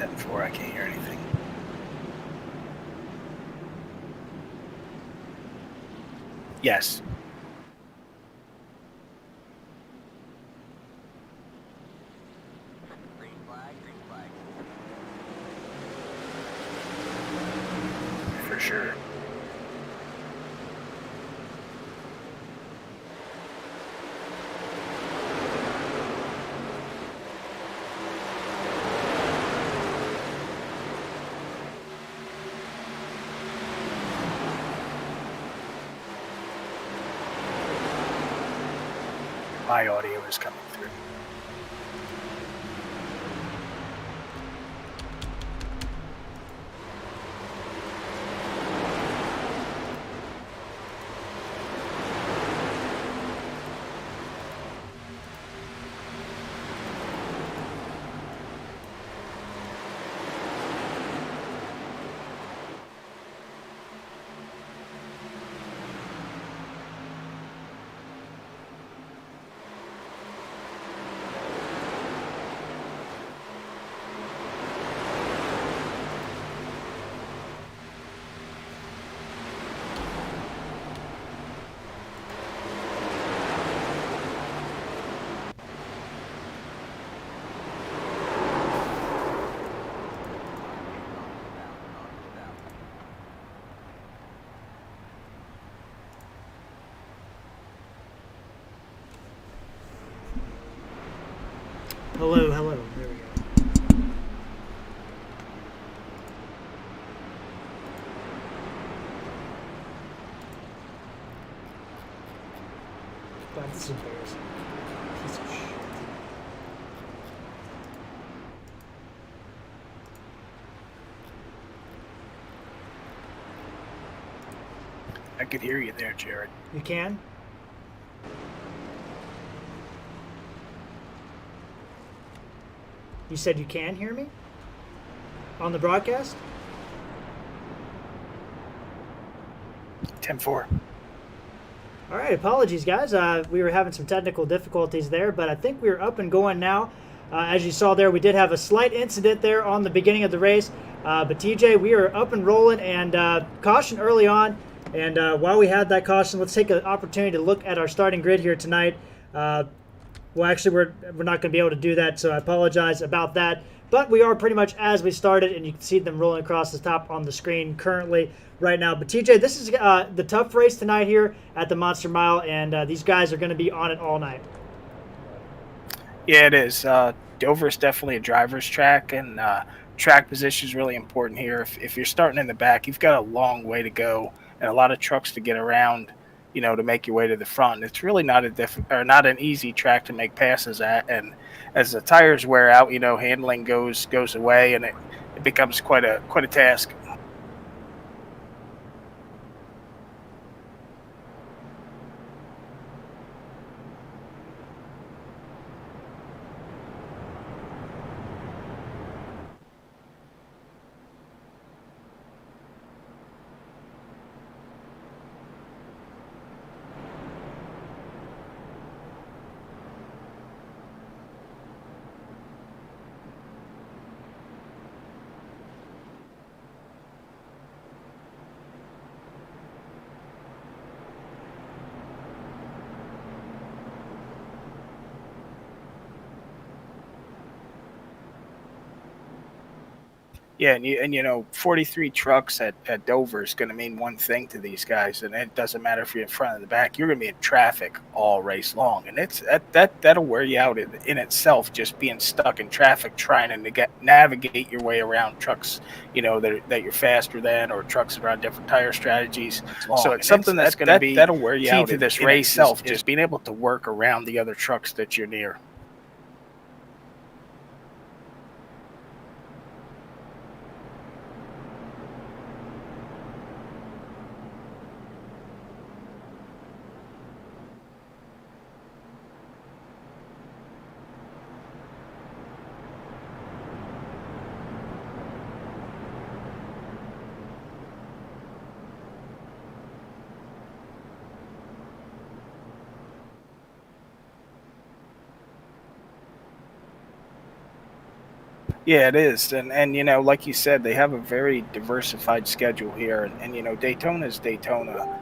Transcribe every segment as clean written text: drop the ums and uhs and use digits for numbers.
10-4. I can't hear anything. Yes. Green flag, green flag. For sure. My audio is coming through. Hello, hello. There we go. God, this is embarrassing. Piece of shit. I could hear you there, Jared. You can? You said you can hear me? On the broadcast? 10-4. All right, apologies, guys. We were having some technical difficulties there, but I think we're up and going now. As you saw there, we did have a slight incident there on the beginning of the race. But TJ, we are up and rolling, and caution early on. And while we had that caution, let's take an opportunity to look at our starting grid here tonight. Well, actually, we're not going to be able to do that, so I apologize about that. But we are pretty much as we started, and you can see them rolling across the top on the screen currently right now. But TJ, this is the tough race tonight here at the Monster Mile, and these guys are going to be on it all night. Yeah, it is. Dover is definitely a driver's track, and track position is really important here. If you're starting in the back, you've got a long way to go and a lot of trucks to get around, to make your way to the front. It's really not not an easy track to make passes at. And as the tires wear out, handling goes away, and it becomes quite a task. Yeah, and 43 trucks at Dover is going to mean one thing to these guys, and it doesn't matter if you're in front or the back. You're going to be in traffic all race long, and that'll wear you out in itself. Just being stuck in traffic, trying to navigate your way around trucks, that you're faster than, or trucks around different tire strategies. So it's something that's going to be that'll wear you key out to this in race itself, is being able to work around the other trucks that you're near. Yeah, it is, and like you said, they have a very diversified schedule here, and Daytona is Daytona.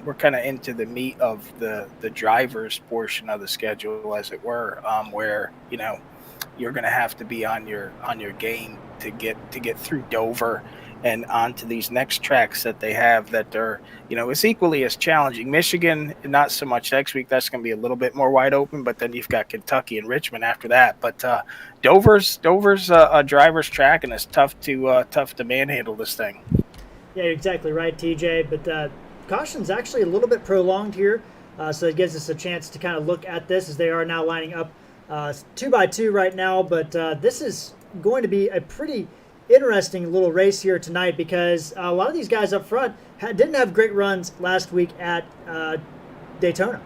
We're kind of into the meat of the drivers portion of the schedule, as it were, where you're going to have to be on your game to get through Dover and onto these next tracks that they have that are it's equally as challenging. Michigan, not so much next week. That's going to be a little bit more wide open, but then you've got Kentucky and Richmond after that. But Dover's a driver's track, and it's tough to manhandle this thing. Yeah, you're exactly right, TJ. But caution's actually a little bit prolonged here, so it gives us a chance to kind of look at this as they are now lining up 2 by 2 right now. But this is going to be a pretty interesting little race here tonight because a lot of these guys up front didn't have great runs last week at Daytona.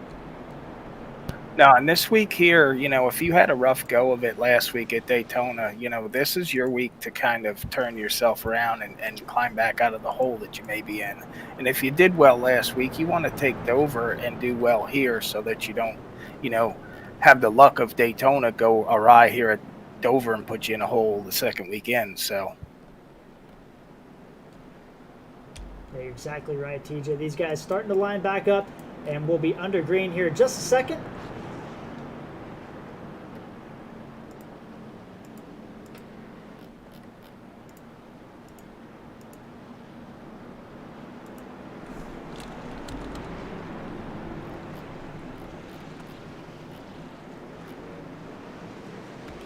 Now, and this week here, if you had a rough go of it last week at Daytona, this is your week to kind of turn yourself around and climb back out of the hole that you may be in. And if you did well last week, you want to take Dover and do well here so that you don't, you know, have the luck of Daytona go awry here at Dover and put you in a hole the second weekend. So, Yeah, you're exactly right, TJ. These guys starting to line back up, and we'll be under green here in just a second.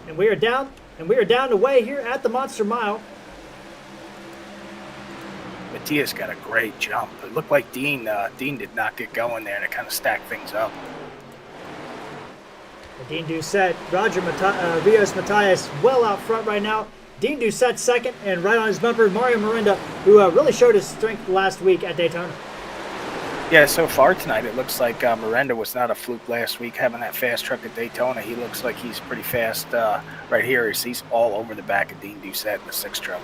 And we are down the way here at the Monster Mile. Matias got a great jump. It looked like Dean did not get going there, and it kind of stacked things up. Dean Doucette, Rios Matias well out front right now. Dean Doucette second, and right on his bumper, Mario Miranda, who really showed his strength last week at Daytona. Yeah, so far tonight, it looks like Miranda was not a fluke last week having that fast truck at Daytona. He looks like he's pretty fast right here. He's all over the back of Dean Doucette in the 6 truck.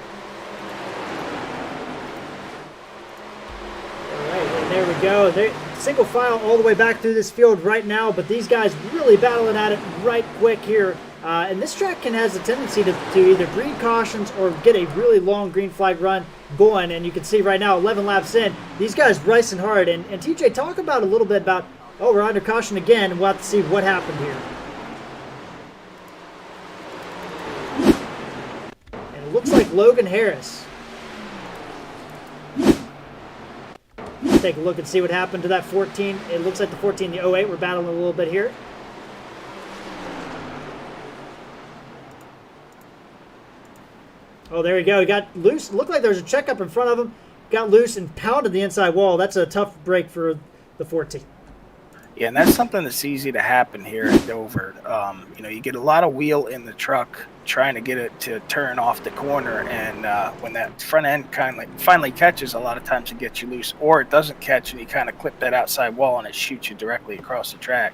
All right, and there we go. Single file all the way back through this field right now, but these guys really battling at it right quick here. And this track has a tendency to either breed cautions or get a really long green flag run going. And you can see right now, 11 laps in, these guys racing hard. And TJ, talk about a little bit about, we're under caution again, and we'll have to see what happened here. And it looks like Logan Harris. Let's take a look and see what happened to that 14. It looks like the 14, the 08, we're battling a little bit here. Oh, there we go. He got loose. Looked like there was a checkup in front of him. Got loose and pounded the inside wall. That's a tough break for the 14. Yeah, and that's something that's easy to happen here at Dover. You get a lot of wheel in the truck trying to get it to turn off the corner, and when that front end finally catches, a lot of times it gets you loose, or it doesn't catch, and you kind of clip that outside wall, and it shoots you directly across the track.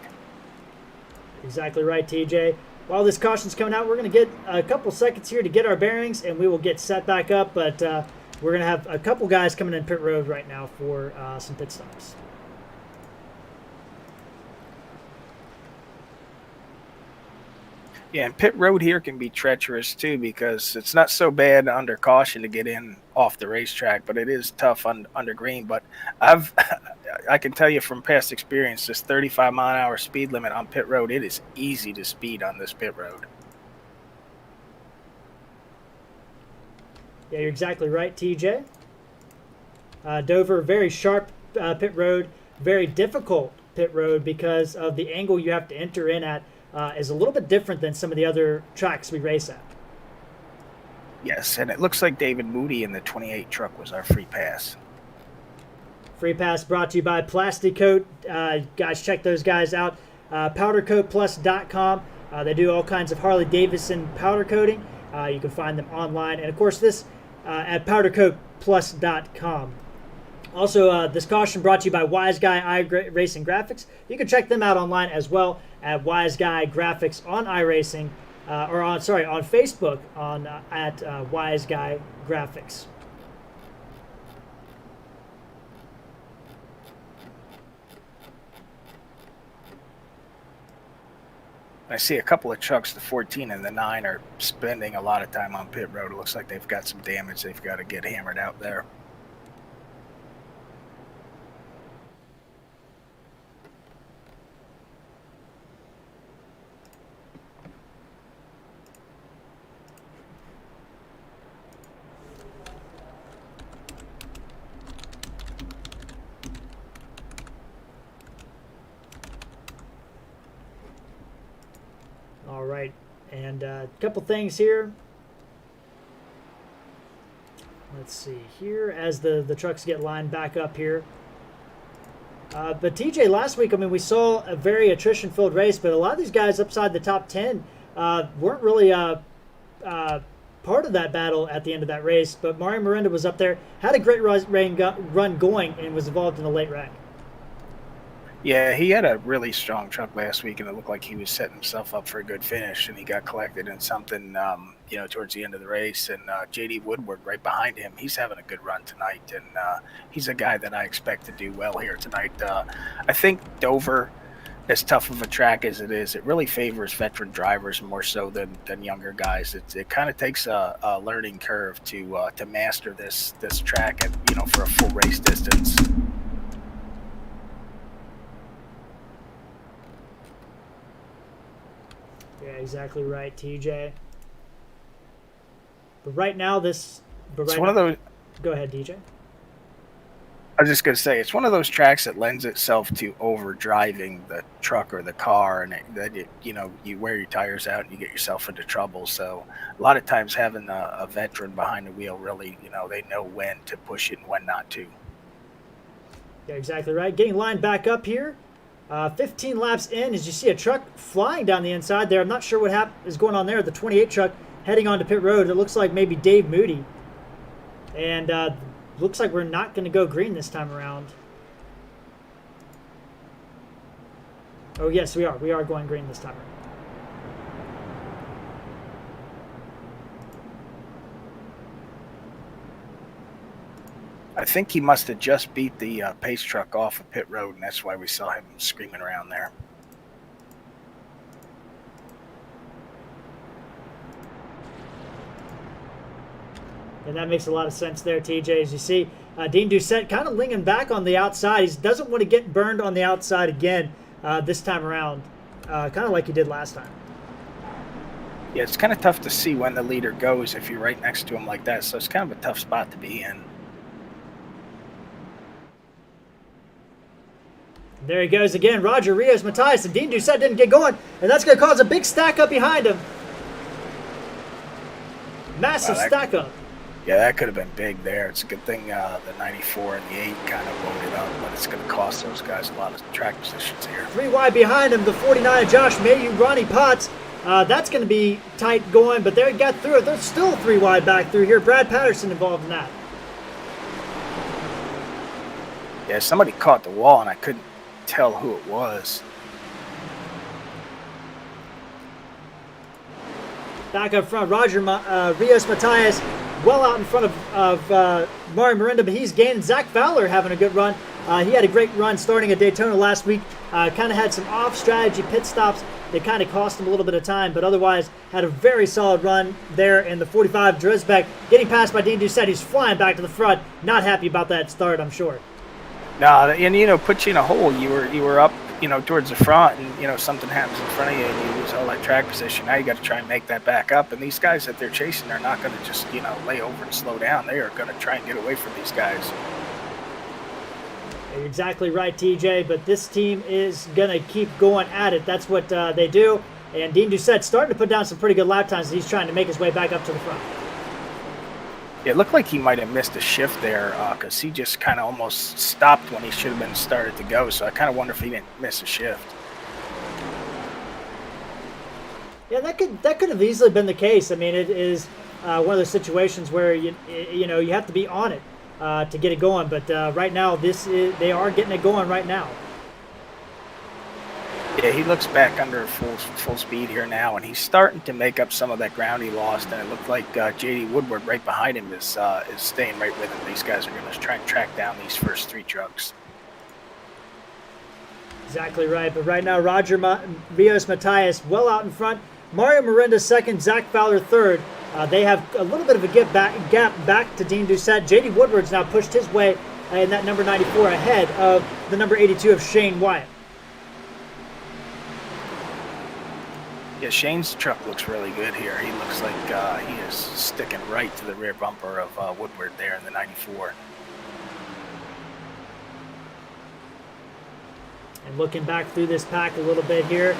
Exactly right, TJ. While this caution's coming out, we're going to get a couple seconds here to get our bearings, and we will get set back up. But we're going to have a couple guys coming in pit road right now for some pit stops. Yeah, and pit road here can be treacherous too because it's not so bad under caution to get in off the racetrack, but it is tough under green. But I can tell you from past experience, this 35-mile-an-hour speed limit on pit road, it is easy to speed on this pit road. Yeah, you're exactly right, TJ. Dover, very sharp pit road, very difficult pit road because of the angle you have to enter in at. Is a little bit different than some of the other tracks we race at. Yes, and it looks like David Moody in the 28 truck was our free pass. Free pass brought to you by PowderKote. Guys, check those guys out. PowderKotePlus.com. They do all kinds of Harley-Davidson powder coating. You can find them online. And, of course, this at PowderKotePlus.com. Also, this caution brought to you by Wiseguy iRacing Graphics. You can check them out online as well at Wiseguy Graphics on iRacing, on Facebook at Wiseguy Graphics. I see a couple of trucks, the 14 and the 9, are spending a lot of time on pit road. It looks like they've got some damage they've got to get hammered out there. All right, and a couple things here. Let's see here as the trucks get lined back up here. But TJ, last week, I mean, we saw a very attrition-filled race, but a lot of these guys upside the top 10 weren't really part of that battle at the end of that race. But Mario Miranda was up there, had a great run going, and was involved in a late wreck. Yeah, he had a really strong truck last week, and it looked like he was setting himself up for a good finish, and he got collected in something, towards the end of the race. And J.D. Woodward right behind him, he's having a good run tonight, and he's a guy that I expect to do well here tonight. I think Dover, as tough of a track as it is, it really favors veteran drivers more so than younger guys. It kind of takes a learning curve to master this track, and for a full race distance. Yeah, exactly right, TJ. But right now, it's one of those. Go ahead, DJ. I was just going to say, it's one of those tracks that lends itself to over driving the truck or the car, and you wear your tires out and you get yourself into trouble. So a lot of times having a veteran behind the wheel, really, they know when to push it and when not to. Yeah, exactly right. Getting lined back up here. 15 laps in, as you see a truck flying down the inside there. I'm not sure what is going on there. The 28 truck heading onto pit road. It looks like maybe Dave Moody. And looks like we're not going to go green this time around. Oh, yes, we are. We are going green this time around. I think he must have just beat the pace truck off of pit road, and that's why we saw him screaming around there. And that makes a lot of sense there, TJ. As you see, Dean Doucette kind of lingering back on the outside. He doesn't want to get burned on the outside again this time around, kind of like he did last time. Yeah, it's kind of tough to see when the leader goes if you're right next to him like that, so it's kind of a tough spot to be in. There he goes again. Roger Rios, Matthias, and Dean Doucette didn't get going, and that's going to cause a big stack up behind him. Massive stack up. Yeah, that could have been big there. It's a good thing the 94 and the 8 kind of loaded up, but it's going to cost those guys a lot of track positions here. 3 wide behind him, the 49 Josh Mayhew, Ronnie Potts. That's going to be tight going, but they got through it. There's still 3 wide back through here. Brad Patterson involved in that. Yeah, somebody caught the wall, and I couldn't tell who it was. Back up front, Roger Rios Matthias well out in front of Mario Miranda, but he's gaining. Zach Fowler having a good run. He had a great run starting at Daytona last week. Kind of had some off-strategy pit stops that kind of cost him a little bit of time, but otherwise had a very solid run there in the 45. Drisbeck getting passed by Dean Doucette. He's flying back to the front. Not happy about that start, I'm sure. No, and put you in a hole. You were up, towards the front, and something happens in front of you, and you lose all that track position. Now you got to try and make that back up. And these guys that they're chasing, they're not going to just lay over and slow down. They are going to try and get away from these guys. You're exactly right, TJ. But this team is going to keep going at it. That's what they do. And Dean Doucette starting to put down some pretty good lap times as he's trying to make his way back up to the front. It looked like he might have missed a shift there because he just kind of almost stopped when he should have been started to go. So I kind of wonder if he didn't miss a shift. Yeah, that could have easily been the case. I mean, it is one of those situations where you have to be on it to get it going. But right now, they are getting it going right now. Yeah, he looks back under full speed here now, and he's starting to make up some of that ground he lost. And it looked like J.D. Woodward right behind him is staying right with him. These guys are going to try and track down these first 3 trucks. Exactly right. But right now, Rios Matias well out in front. Mario Miranda second, Zach Fowler third. They have a little bit of a gap back to Dean Doucette. J.D. Woodward's now pushed his way in that number 94 ahead of the number 82 of Shane Wyatt. Yeah, Shane's truck looks really good here. He looks like he is sticking right to the rear bumper of Woodward there in the 94. And looking back through this pack a little bit here,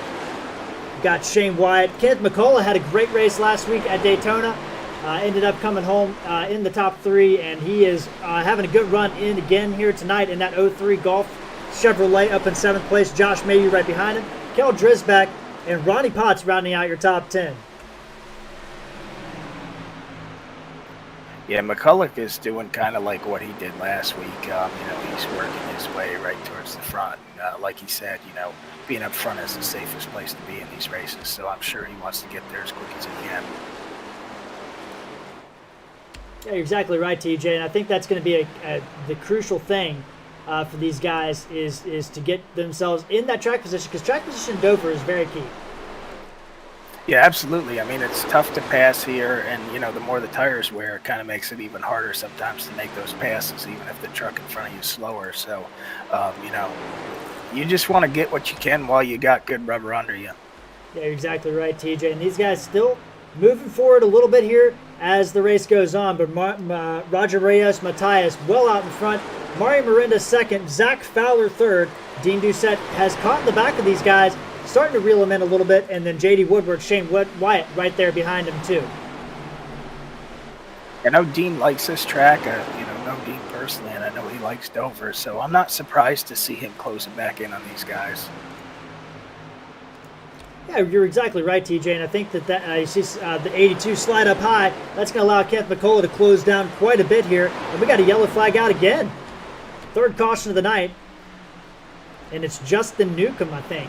got Shane Wyatt. Kenneth McCullough had a great race last week at Daytona. Ended up coming home in the top 3, and he is having a good run in again here tonight in that 03 Golf Chevrolet up in 7th place. Josh Mayhew right behind him. Kel Drisback and Ronnie Potts rounding out your top 10. Yeah, McCulloch is doing kind of like what he did last week. He's working his way right towards the front. Like he said, being up front is the safest place to be in these races. So I'm sure he wants to get there as quick as he can. Yeah, you're exactly right, TJ. And I think that's going to be the crucial thing for these guys is to get themselves in that track position, because track position in Dover is very key. Yeah, absolutely. I mean, it's tough to pass here, and, the more the tires wear, it kind of makes it even harder sometimes to make those passes, even if the truck in front of you is slower. So, you just want to get what you can while you got good rubber under you. Yeah, you're exactly right, TJ. And these guys still moving forward a little bit here as the race goes on, but Roger Reyes Matias well out in front. Mario Miranda second, Zach Fowler third. Dean Doucette has caught in the back of these guys, starting to reel them in a little bit, and then J.D. Woodward, Shane Wyatt right there behind him too. I know Dean likes this track. Know Dean personally, and I know he likes Dover, so I'm not surprised to see him closing back in on these guys. Yeah, you're exactly right, TJ, and I think that you see the 82 slide up high. That's going to allow Kenneth McCullough to close down quite a bit here, and we got a yellow flag out again. Third caution of the night, and it's Justin Newcomb, I think.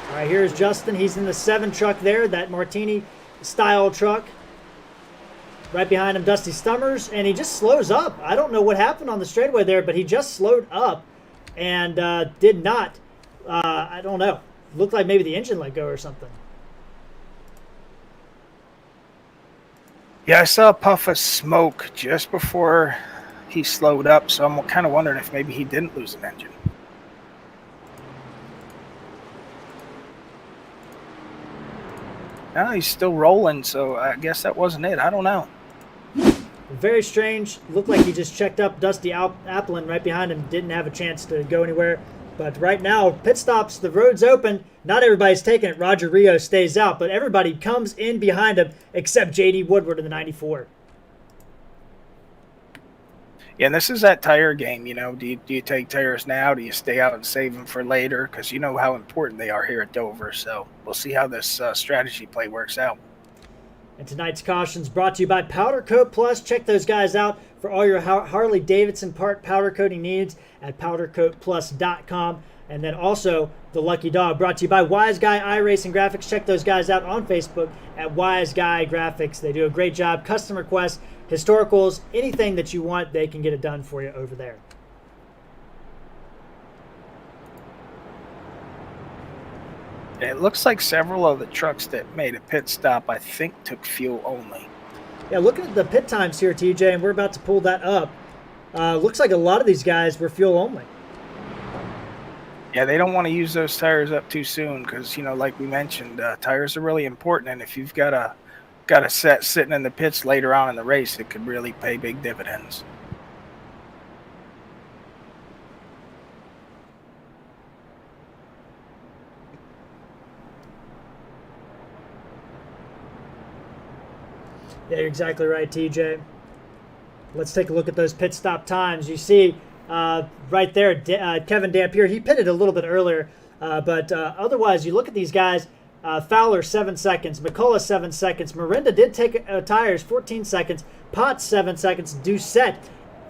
All right, here's Justin. He's in the 7 truck there, that Martini-style truck. Right behind him, Dusty Stummers, and he just slows up. I don't know what happened on the straightaway there, but he just slowed up and did not, I don't know, looked like maybe the engine let go or something. Yeah, I saw a puff of smoke just before he slowed up, so I'm kind of wondering if maybe he didn't lose an engine. No, he's still rolling, so I guess that wasn't it. I don't know. Very strange. Looked like he just checked up Dusty Applin right behind him. Didn't have a chance to go anywhere. But right now, pit stops, the road's open. Not everybody's taking it. Roger Rios stays out, but everybody comes in behind him except J.D. Woodward in the 94. Yeah, and this is that tire game, Do you take tires now? Do you stay out and save them for later? Because you know how important they are here at Dover. So we'll see how this strategy play works out. And tonight's cautions brought to you by PowderKote Plus. Check those guys out for all your Harley-Davidson part powder coating needs at PowderKotePlus.com. And then also the Lucky Dog brought to you by Wiseguy iRacing Graphics. Check those guys out on Facebook at Wiseguy Graphics. They do a great job. Custom requests, historicals, anything that you want, they can get it done for you over there. It looks like several of the trucks that made a pit stop, I think, took fuel only. Yeah, looking at the pit times here, TJ, and we're about to pull that up. Looks like a lot of these guys were fuel only. Yeah, they don't want to use those tires up too soon because, like we mentioned, tires are really important. And if you've got a set sitting in the pits later on in the race, it could really pay big dividends. Yeah, you're exactly right, TJ. Let's take a look at those pit stop times. You see right there, Kevin Dampier, he pitted a little bit earlier, but otherwise, you look at these guys, Fowler, 7 seconds, McCullough, 7 seconds, Miranda did take tires, 14 seconds, Potts, 7 seconds, Doucette,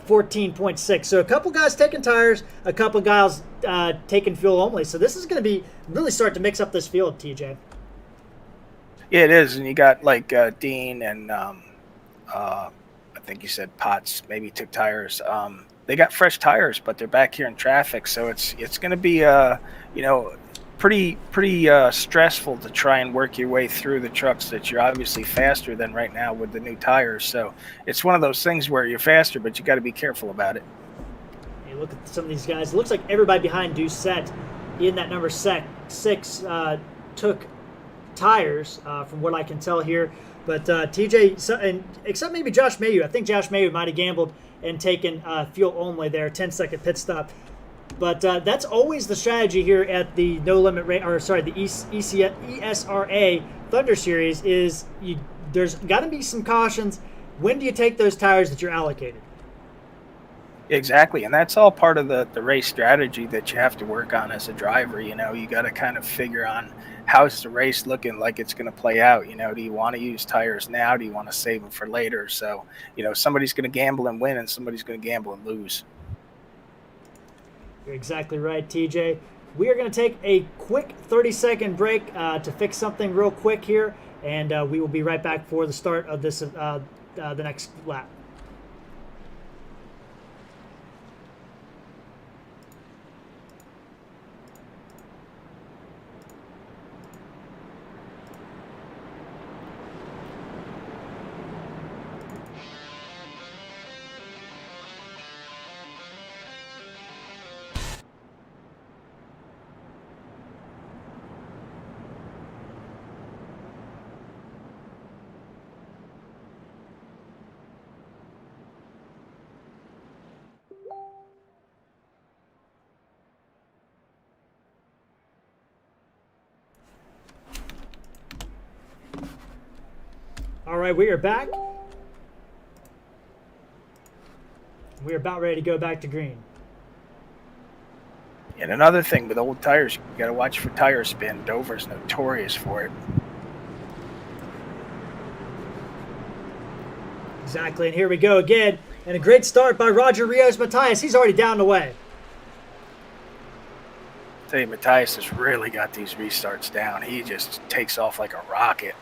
14.6. So a couple guys taking tires, a couple guys taking fuel only. So this is going to be really start to mix up this field, TJ. Yeah, it is, and you got like Dean and I think you said Potts maybe took tires. They got fresh tires, but they're back here in traffic, so it's going to be you know, pretty stressful to try and work your way through the trucks that you're obviously faster than right now with the new tires. So it's one of those things where you're faster, but you got to be careful about it. Hey, look at some of these guys. It looks like everybody behind Doucette in that number 6 took tires, from what I can tell here. But TJ, except maybe Josh Mayu, I think Josh Mayu might have gambled and taken fuel only there, 10-second pit stop. But that's always the strategy here at the No Limit the ESRA Thunder Series. Is there's got to be some cautions. When do you take those tires that you're allocated? Exactly, and that's all part of the race strategy that you have to work on as a driver. You know, you got to kind of figure on how's the race looking like it's going to play out. You know, do you want to use tires now? Do you want to save them for later? So, you know, somebody's going to gamble and win, and somebody's going to gamble and lose. You're exactly right, TJ. We are going to take a quick 30-second break to fix something real quick here, and we will be right back for the start of this the next lap. All right, we are back. We're about ready to go back to green. And another thing with old tires, you got to watch for tire spin. Dover's notorious for it. Exactly, and here we go again. And a great start by Roger Rios Matthias. He's already down the way. I tell you, Matthias has really got these restarts down. He just takes off like a rocket.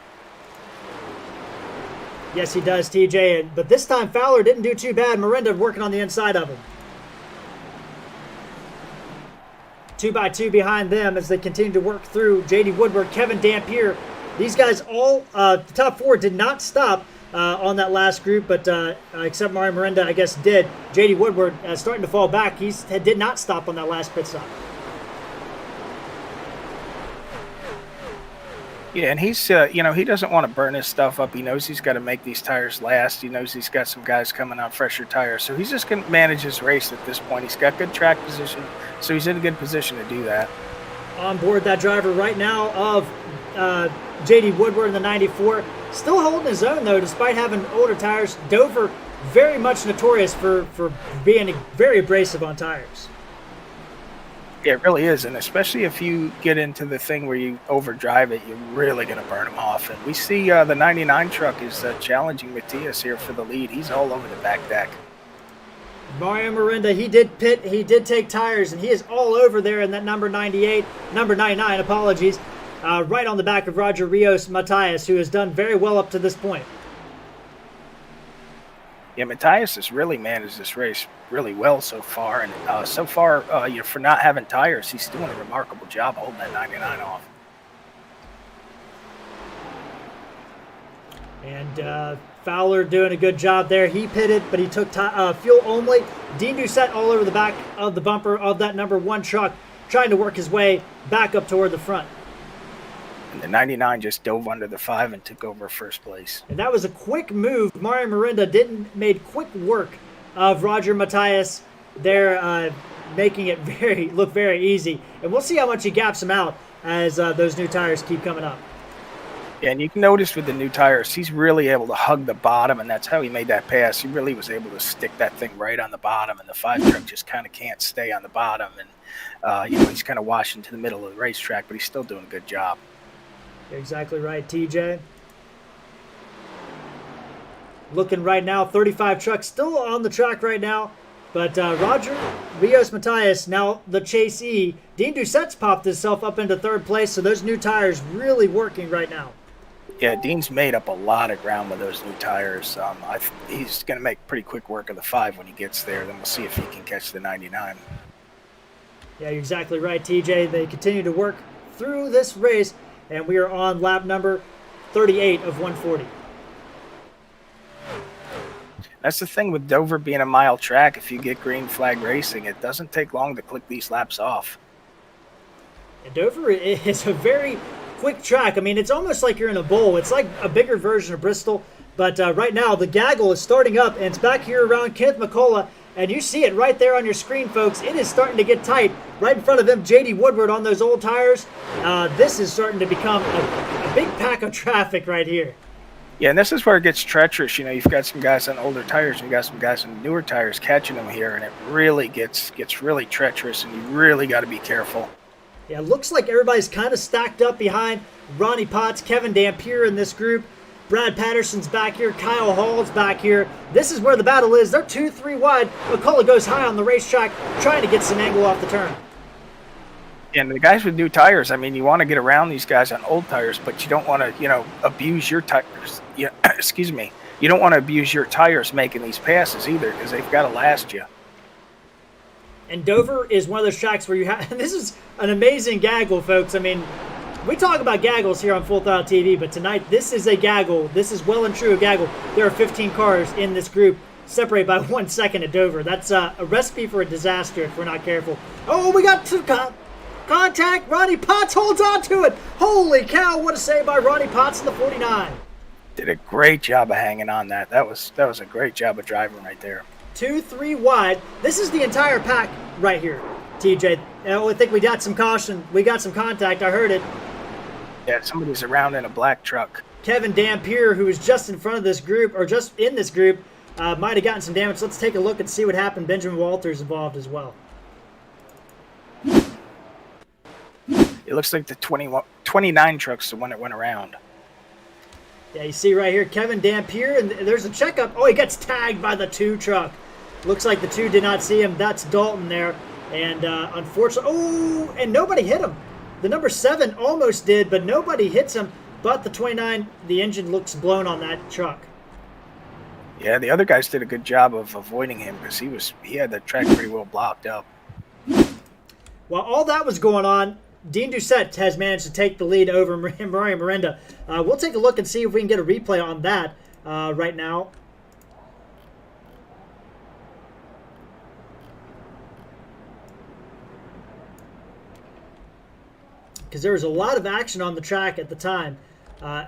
Yes, he does, TJ. But this time, Fowler didn't do too bad. Miranda working on the inside of him. 2x2 behind them as they continue to work through. J.D. Woodward, Kevin Dampier. These guys all, the top four did not stop on that last group, but except Mario Miranda, I guess, did. J.D. Woodward starting to fall back. He did not stop on that last pit stop. Yeah, and he's, you know, he doesn't want to burn his stuff up. He knows he's got to make these tires last. He knows he's got some guys coming on fresher tires. So he's just going to manage his race at this point. He's got good track position, so he's in a good position to do that. On board that driver right now of J.D. Woodward in the 94. Still holding his own, though, despite having older tires. Dover, very much notorious for being very abrasive on tires. Yeah, it really is, and especially if you get into the thing where you overdrive it, you're really going to burn them off. And we see the 99 truck is challenging Matthias here for the lead. He's all over the back deck. Mario Miranda, he did pit, he did take tires, and he is all over there in that number 99, apologies, right on the back of Roger Rios Matthias, who has done very well up to this point. Yeah, Matthias has really managed this race really well so far, and so far, for not having tires, he's doing a remarkable job holding that 99 off. And Fowler doing a good job there. He pitted, but he took fuel only. Dean Doucette all over the back of the bumper of that number 1 truck, trying to work his way back up toward the front. And the 99 just dove under the 5 and took over first place. And that was a quick move. Mario Miranda made quick work of Roger Matthias there, making it look very easy. And we'll see how much he gaps him out as those new tires keep coming up. Yeah, and you can notice with the new tires, he's really able to hug the bottom, and that's how he made that pass. He really was able to stick that thing right on the bottom, and the 5 truck just kind of can't stay on the bottom. And, he's kind of washing to the middle of the racetrack, but he's still doing a good job. You're exactly right, TJ. Looking right now, 35 trucks still on the track right now. But Roger Rios Matthias, now the chasee. Dean Doucette's popped himself up into 3rd place, so those new tires really working right now. Yeah, Dean's made up a lot of ground with those new tires. He's going to make pretty quick work of the 5 when he gets there. Then we'll see if he can catch the 99. Yeah, you're exactly right, TJ. They continue to work through this race, and we are on lap number 38 of 140. That's the thing with Dover being a mile track. If you get green flag racing, it doesn't take long to click these laps off. And Dover is a very quick track. I mean, it's almost like you're in a bowl. It's like a bigger version of Bristol. But right now, the gaggle is starting up, and it's back here around Kenneth McCullough. And you see it right there on your screen, folks. It is starting to get tight right in front of him. J.D. Woodward on those old tires. This is starting to become a big pack of traffic right here. Yeah, and this is where it gets treacherous. You've got some guys on older tires, and you got some guys on newer tires catching them here, and it really gets really treacherous, and you really got to be careful. Yeah, looks like everybody's kind of stacked up behind Ronnie Potts, Kevin Dampier in this group. Brad Patterson's back here. Kyle Hall's back here. This is where the battle is. They're 2-3 wide. McCullough goes high on the racetrack, trying to get some angle off the turn. And the guys with new tires, I mean, you want to get around these guys on old tires, but you don't want to, abuse your tires. Excuse me. You don't want to abuse your tires making these passes either, because they've got to last you. And Dover is one of those tracks where you have, and this is an amazing gaggle, folks. I mean, we talk about gaggles here on Full Throttle TV, but tonight this is a gaggle. This is well and true a gaggle. There are 15 cars in this group, separated by 1 second at Dover. That's a recipe for a disaster if we're not careful. Oh, we got some contact. Ronnie Potts holds on to it. Holy cow, what a save by Ronnie Potts in the 49. Did a great job of hanging on that. That was a great job of driving right there. 2-3 wide. This is the entire pack right here, TJ. I think we got some caution. We got some contact. I heard it. Yeah, somebody's around in a black truck. Kevin Dampier, who was just in front of this group, or just in this group, might have gotten some damage. Let's take a look and see what happened. Benjamin Walters involved as well. It looks like the 29 truck's the one that went around. Yeah, you see right here, Kevin Dampier, and there's a checkup. Oh, he gets tagged by the 2 truck. Looks like the 2 did not see him. That's Dalton there. And unfortunately, oh, and nobody hit him. The number 7 almost did, but nobody hits him. But the 29, the engine looks blown on that truck. Yeah, the other guys did a good job of avoiding him because he had the track pretty well blocked up. While all that was going on, Dean Doucette has managed to take the lead over Mario Miranda. We'll take a look and see if we can get a replay on that right now. Because there was a lot of action on the track at the time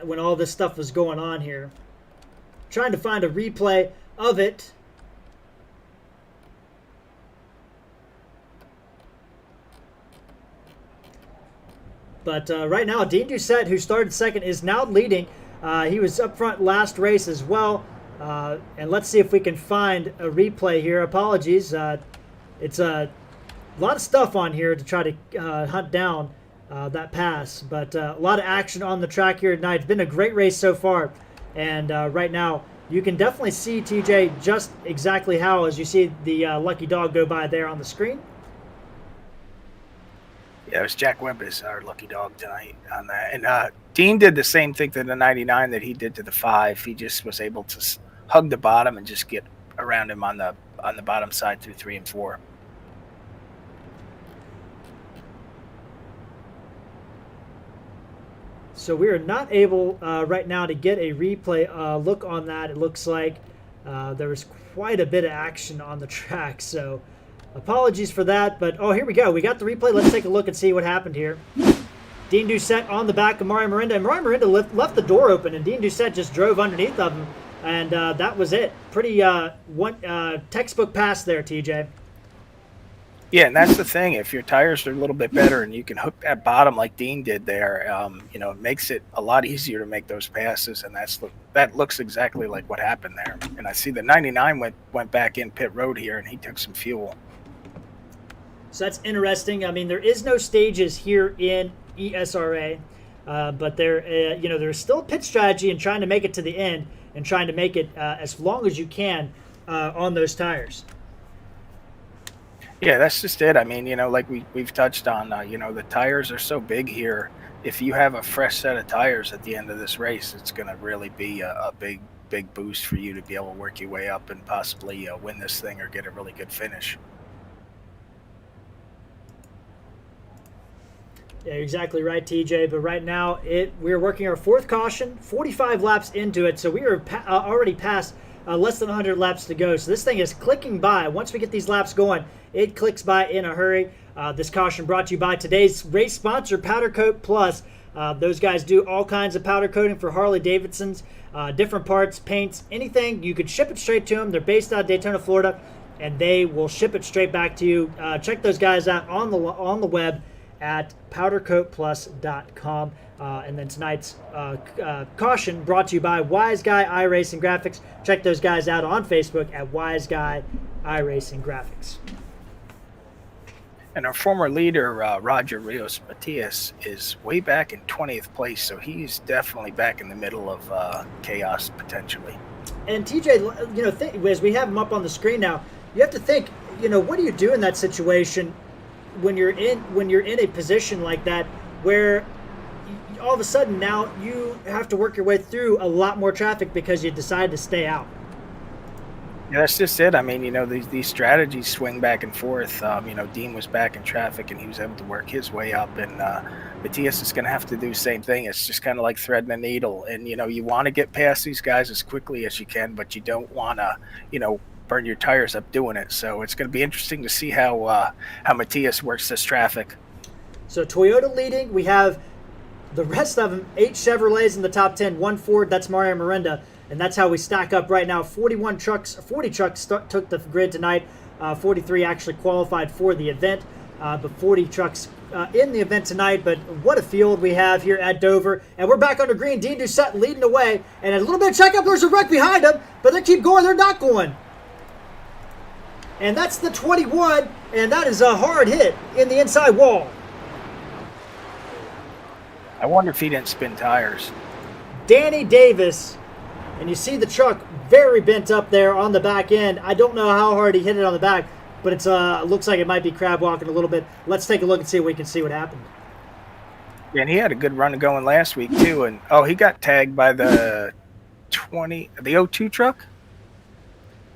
when all this stuff was going on here. Trying to find a replay of it. But right now, Dean Doucette, who started second, is now leading. He was up front last race as well. And let's see if we can find a replay here. Apologies. It's a lot of stuff on here to try to hunt down that pass. But a lot of action on the track here tonight. It's been a great race so far. And right now, you can definitely see, TJ, just exactly how, as you see the lucky dog go by there on the screen. Yeah, it was Jack Webb is our lucky dog tonight on that. And Dean did the same thing to the 99 that he did to the 5. He just was able to hug the bottom and just get around him on the bottom side through 3 and 4. So we are not able right now to get a replay look on that. It looks like there was quite a bit of action on the track. So apologies for that. But, oh, here we go. We got the replay. Let's take a look and see what happened here. Dean Doucette on the back of Mario Miranda. And Mario Miranda left the door open, and Dean Doucette just drove underneath of him. And that was it. Pretty textbook pass there, TJ. Yeah, and that's the thing. If your tires are a little bit better and you can hook that bottom like Dean did there, it makes it a lot easier to make those passes. And that looks exactly like what happened there. And I see the 99 went back in pit road here, and he took some fuel. So that's interesting. I mean, there is no stages here in ESRA, but there's still a pit strategy in trying to make it to the end and trying to make it as long as you can on those tires. Yeah, that's just it. I mean, like we've touched on, the tires are so big here if you have a fresh set of tires at the end of this race, it's going to really be a big boost for you to be able to work your way up and possibly win this thing or get a really good finish. Yeah, you're exactly right, TJ. But right now, we're working our fourth caution, 45 laps into it. So we are already past less than 100 laps to go. So this thing is clicking by. Once we get these laps going, it clicks by in a hurry. This caution brought to you by today's race sponsor, PowderKote Plus. Those guys do all kinds of powder coating for Harley Davidsons, different parts, paints, anything. You could ship it straight to them. They're based out of Daytona, Florida, and they will ship it straight back to you. Check those guys out on the web at powdercoatplus.com. And then tonight's caution brought to you by Wiseguy iRacing Graphics. Check those guys out on Facebook at Wiseguy iRacing Graphics. And our former leader, Roger Rios Matias, is way back in 20th place, so he's definitely back in the middle of chaos potentially. And TJ, as we have him up on the screen now, you have to think, what do you do in that situation when you're in a position like that where all of a sudden now you have to work your way through a lot more traffic because you decided to stay out? Yeah, that's just it. I mean, these strategies swing back and forth. Dean was back in traffic and he was able to work his way up, and Matias is going to have to do the same thing. It's just kind of like threading a needle, and you want to get past these guys as quickly as you can, but you don't want to burn your tires up doing it. So it's going to be interesting to see how Matias works this traffic. So Toyota leading. We have the rest of them, 8 Chevrolets in the top 10, 1 Ford. That's Mario Miranda. And that's how we stack up right now. 40 trucks took the grid tonight. 43 actually qualified for the event. But 40 trucks in the event tonight. But what a field we have here at Dover. And we're back under green. Dean Doucette leading the way. And a little bit of checkup. There's a wreck behind them. But they keep going. They're not going. And that's the 21. And that is a hard hit in the inside wall. I wonder if he didn't spin tires. Danny Davis. And you see the truck very bent up there on the back end. I don't know how hard he hit it on the back, but it looks like it might be crab walking a little bit. Let's take a look and see if we can see what happened. Yeah, and he had a good run going last week too. And he got tagged by the 02 truck.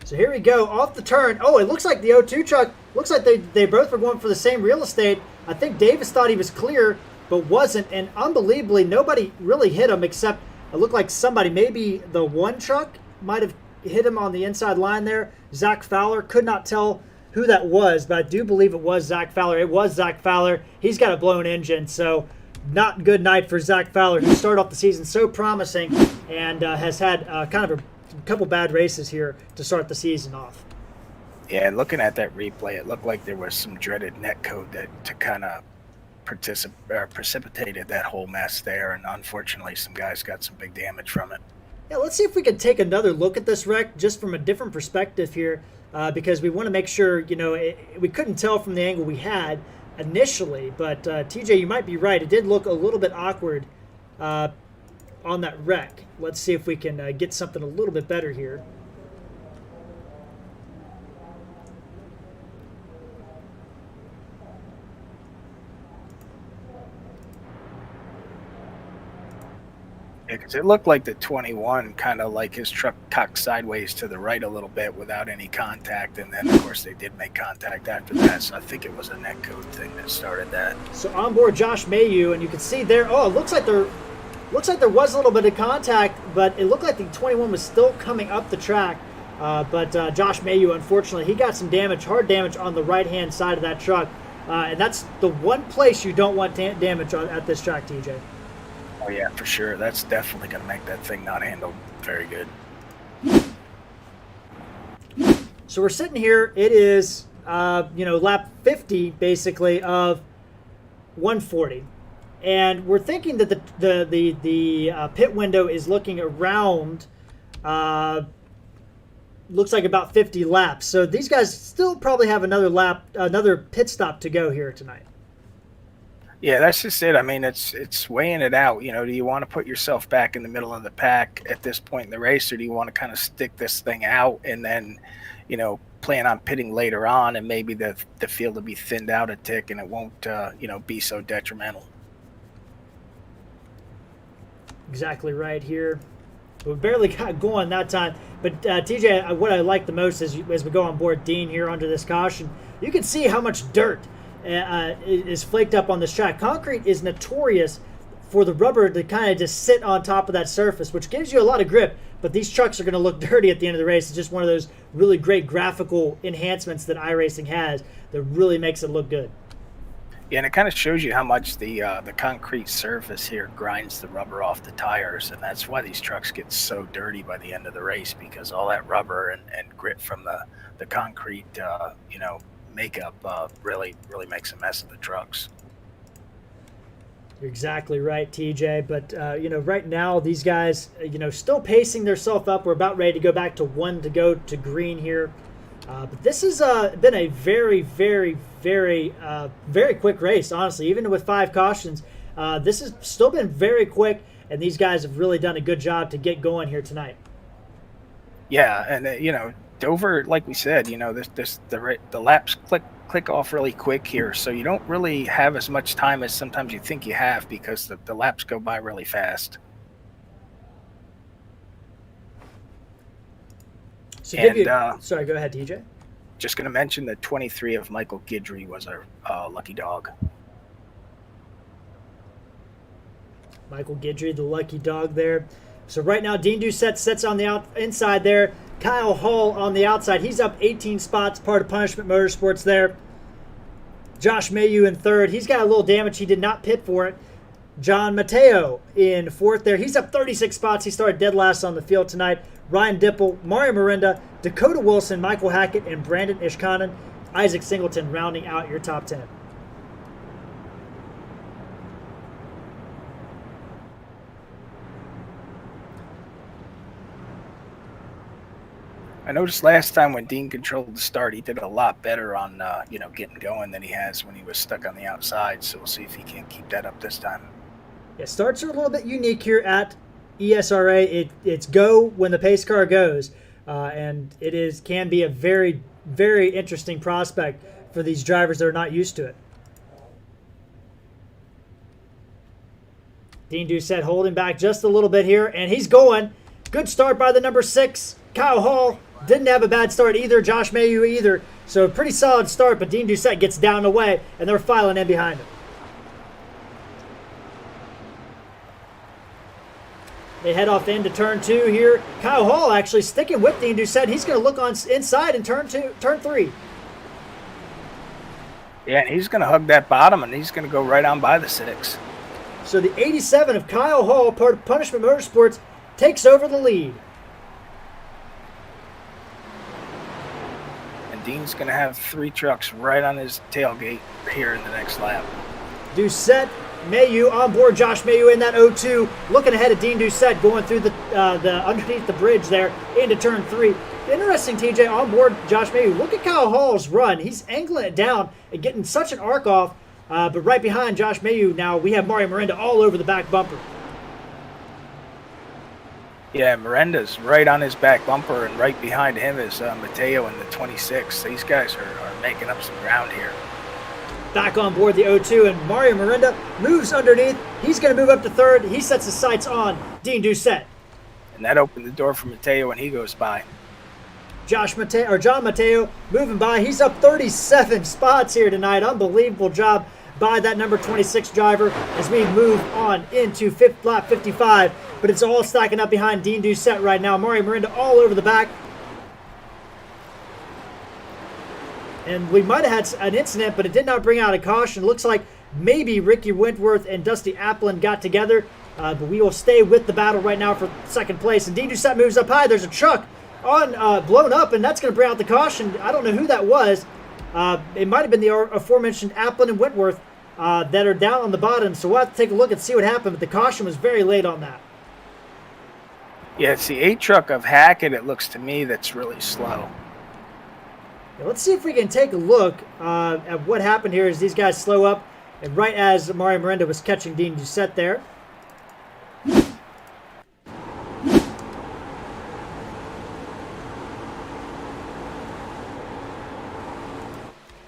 So here we go off the turn. Oh, it looks like the 02 truck. Looks like they both were going for the same real estate. I think Davis thought he was clear, but wasn't. And unbelievably, nobody really hit him except. It looked like somebody, maybe the one truck, might have hit him on the inside line there. Zach Fowler, could not tell who that was, but I do believe it was Zach Fowler. It was Zach Fowler. He's got a blown engine, so not good night for Zach Fowler, who started off the season so promising and has had kind of a couple bad races here to start the season off. Yeah, and looking at that replay, it looked like there was some dreaded net code to kind of precipitated that whole mess there, and unfortunately some guys got some big damage from it. Yeah, let's see if we can take another look at this wreck just from a different perspective here, because we want to make sure, we couldn't tell from the angle we had initially, but TJ, you might be right. It did look a little bit awkward on that wreck. Let's see if we can get something a little bit better here. Because it looked like the 21 kind of like his truck cocked sideways to the right a little bit without any contact, and then of course they did make contact after that, so I think it was a net code thing that started that. So on board Josh Mayu, and you can see there, it looks like there was a little bit of contact, but it looked like the 21 was still coming up the track. But Josh Mayu, unfortunately, he got some damage, hard damage on the right-hand side of that truck, and that's the one place you don't want damage at this track, TJ. Oh yeah, for sure. That's definitely going to make that thing not handled very good. So we're sitting here. It is, lap 50 basically of 140, and we're thinking that the pit window is looking around. Looks like about 50 laps. So these guys still probably have another pit stop to go here tonight. Yeah, that's just it. I mean, it's weighing it out. Do you want to put yourself back in the middle of the pack at this point in the race, or do you want to kind of stick this thing out and then, plan on pitting later on, and maybe the field will be thinned out a tick and it won't, be so detrimental. Exactly right here. We barely got going that time. But TJ, what I like the most is as we go on board Dean here under this caution, you can see how much dirt is flaked up on this track. Concrete is notorious for the rubber to kind of just sit on top of that surface, which gives you a lot of grip. But these trucks are going to look dirty at the end of the race. It's just one of those really great graphical enhancements that iRacing has that really makes it look good. Yeah, and it kind of shows you how much the concrete surface here grinds the rubber off the tires, and that's why these trucks get so dirty by the end of the race, because all that rubber and grit from the concrete, makeup really makes a mess of the trucks. You're exactly right, TJ. But, right now, these guys, still pacing themselves up. We're about ready to go back to 1 to go to green here. But this has been a very, very, very, very quick race, honestly. Even with 5 cautions, this has still been very quick, and these guys have really done a good job to get going here tonight. Yeah, and Dover, like we said, the laps click off really quick here, so you don't really have as much time as sometimes you think you have, because the laps go by really fast. So sorry, go ahead, TJ. Just going to mention that 23 of Michael Guidry was our lucky dog. Michael Guidry, the lucky dog there. So right now, Dean Doucette sits on the inside there. Kyle Hall on the outside. He's up 18 spots, part of Punishment Motorsports there. Josh Mayu in third. He's got a little damage. He did not pit for it. John Mateo in fourth there. He's up 36 spots. He started dead last on the field tonight. Ryan Dipple, Mario Miranda, Dakota Wilson, Michael Hackett, and Brandon Ishkanen. Isaac Singleton rounding out your top 10. I noticed last time when Dean controlled the start, he did a lot better on getting going than he has when he was stuck on the outside. So we'll see if he can keep that up this time. Yeah, starts are a little bit unique here at ESRA. It's go when the pace car goes, and can be a very, very interesting prospect for these drivers that are not used to it. Dean Doucette holding back just a little bit here, and he's going. Good start by the number 6, Kyle Hall. Didn't have a bad start either. Josh Mayu either. So pretty solid start, but Dean Doucette gets down away, and they're filing in behind him. They head off into turn 2 here. Kyle Hall actually sticking with Dean Doucette. He's going to look on inside in turn 3. Yeah, and he's going to hug that bottom, and he's going to go right on by the 6. So the 87 of Kyle Hall, part of Punishment Motorsports, takes over the lead. And Dean's going to have 3 trucks right on his tailgate here in the next lap. Doucette, Mayu on board. Josh Mayu in that 0-2, looking ahead at Dean Doucette going through the underneath the bridge there into turn 3. Interesting, TJ, on board Josh Mayu. Look at Kyle Hall's run. He's angling it down and getting such an arc off. But right behind Josh Mayu now, we have Mario Miranda all over the back bumper. Yeah, Miranda's right on his back bumper, and right behind him is Mateo in the 26. These guys are making up some ground here. Back on board the 0-2, and Mario Miranda moves underneath. He's going to move up to third. He sets his sights on Dean Doucette. And that opened the door for Mateo when he goes by. John Mateo moving by. He's up 37 spots here tonight. Unbelievable job by that number 26 driver as we move on into lap 55. But it's all stacking up behind Dean Doucette right now. Mario Miranda all over the back. And we might have had an incident, but it did not bring out a caution. Looks like maybe Ricky Wentworth and Dusty Applin got together. But we will stay with the battle right now for second place. And Dean Doucette moves up high. There's a truck blown up, and that's going to bring out the caution. I don't know who that was. It might have been the aforementioned Applin and Wentworth that are down on the bottom. So we'll have to take a look and see what happened. But the caution was very late on that. Yeah, it's the 8 truck of Hackett, it looks to me, that's really slow. Yeah, let's see if we can take a look at what happened here as these guys slow up. And right as Mario Miranda was catching Dean Doucette there.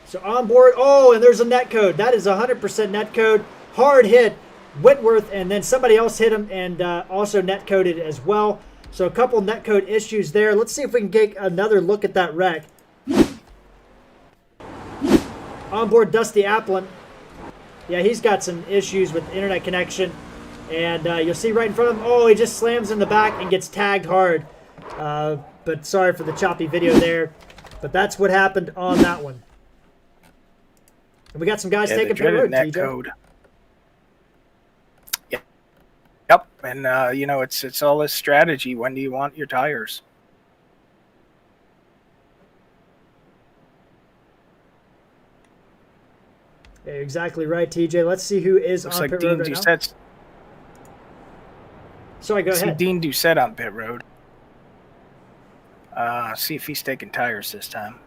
So on board, and there's a net code. That is 100% net code. Hard hit Whitworth, and then somebody else hit him and also net coded as well. So a couple net code issues there. Let's see if we can get another look at that wreck. Onboard Dusty Applin. Yeah, he's got some issues with internet connection. And you'll see right in front of him, oh, he just slams in the back and gets tagged hard. But sorry for the choppy video there. But that's what happened on that one. And we got some guys taking pit road, net TJ. code. Yep, and you know, it's all this strategy. When do you want your tires? Yeah, exactly right, TJ. Let's see who is Looks on like pit Dean road right now. Doucette's. Sorry, go ahead. Dean Doucette on pit road. See if he's taking tires this time.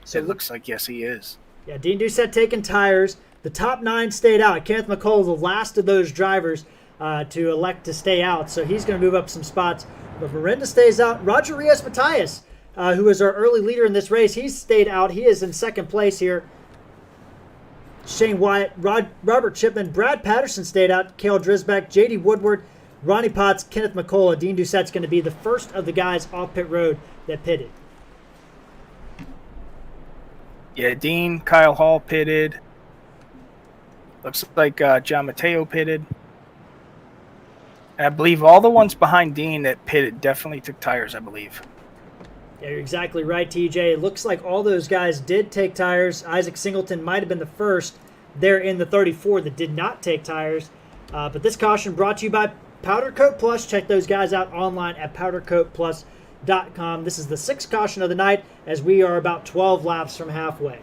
So it looks like yes, he is. Yeah, Dean Doucette taking tires. The top 9 stayed out. Kenneth McCullough, the last of those drivers to elect to stay out, so he's going to move up some spots. But Miranda stays out. Roger Rios Matthias, who was our early leader in this race, he's stayed out. He is in second place here. Shane Wyatt, Robert Chipman, Brad Patterson stayed out. Cale Drisbeck, J.D. Woodward, Ronnie Potts, Kenneth McCullough. Dean Doucette's going to be the first of the guys off pit road that pitted. Yeah, Dean, Kyle Hall pitted. Looks like John Mateo pitted. And I believe all the ones behind Dean that pitted definitely took tires, I believe. Yeah, you're exactly right, TJ. It looks like all those guys did take tires. Isaac Singleton might have been the first there in the 34 that did not take tires. But this caution brought to you by PowderKote Plus. Check those guys out online at PowderKotePlus.com. This is the 6th caution of the night as we are about 12 laps from halfway.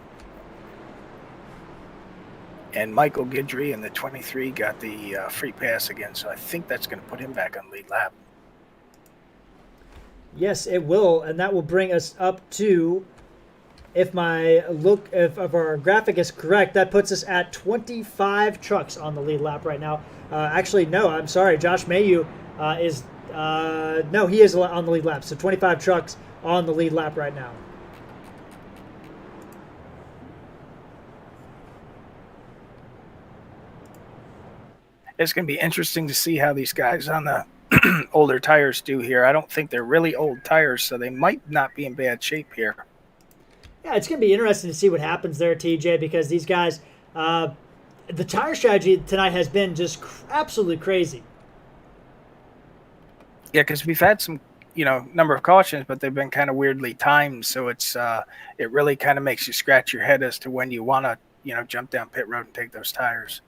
And Michael Guidry in the 23 got the free pass again, so I think that's going to put him back on lead lap. Yes, it will, and that will bring us up to, if our graphic is correct, that puts us at 25 trucks on the lead lap right now. Actually, no, I'm sorry. Josh Mayu he is on the lead lap, so 25 trucks on the lead lap right now. It's going to be interesting to see how these guys on the older tires do here. I don't think they're really old tires, so they might not be in bad shape here. Yeah, it's going to be interesting to see what happens there, TJ, because these guys, the tire strategy tonight has been just absolutely crazy. Yeah, because we've had some, number of cautions, but they've been kind of weirdly timed, so it really kind of makes you scratch your head as to when you want to, jump down pit road and take those tires.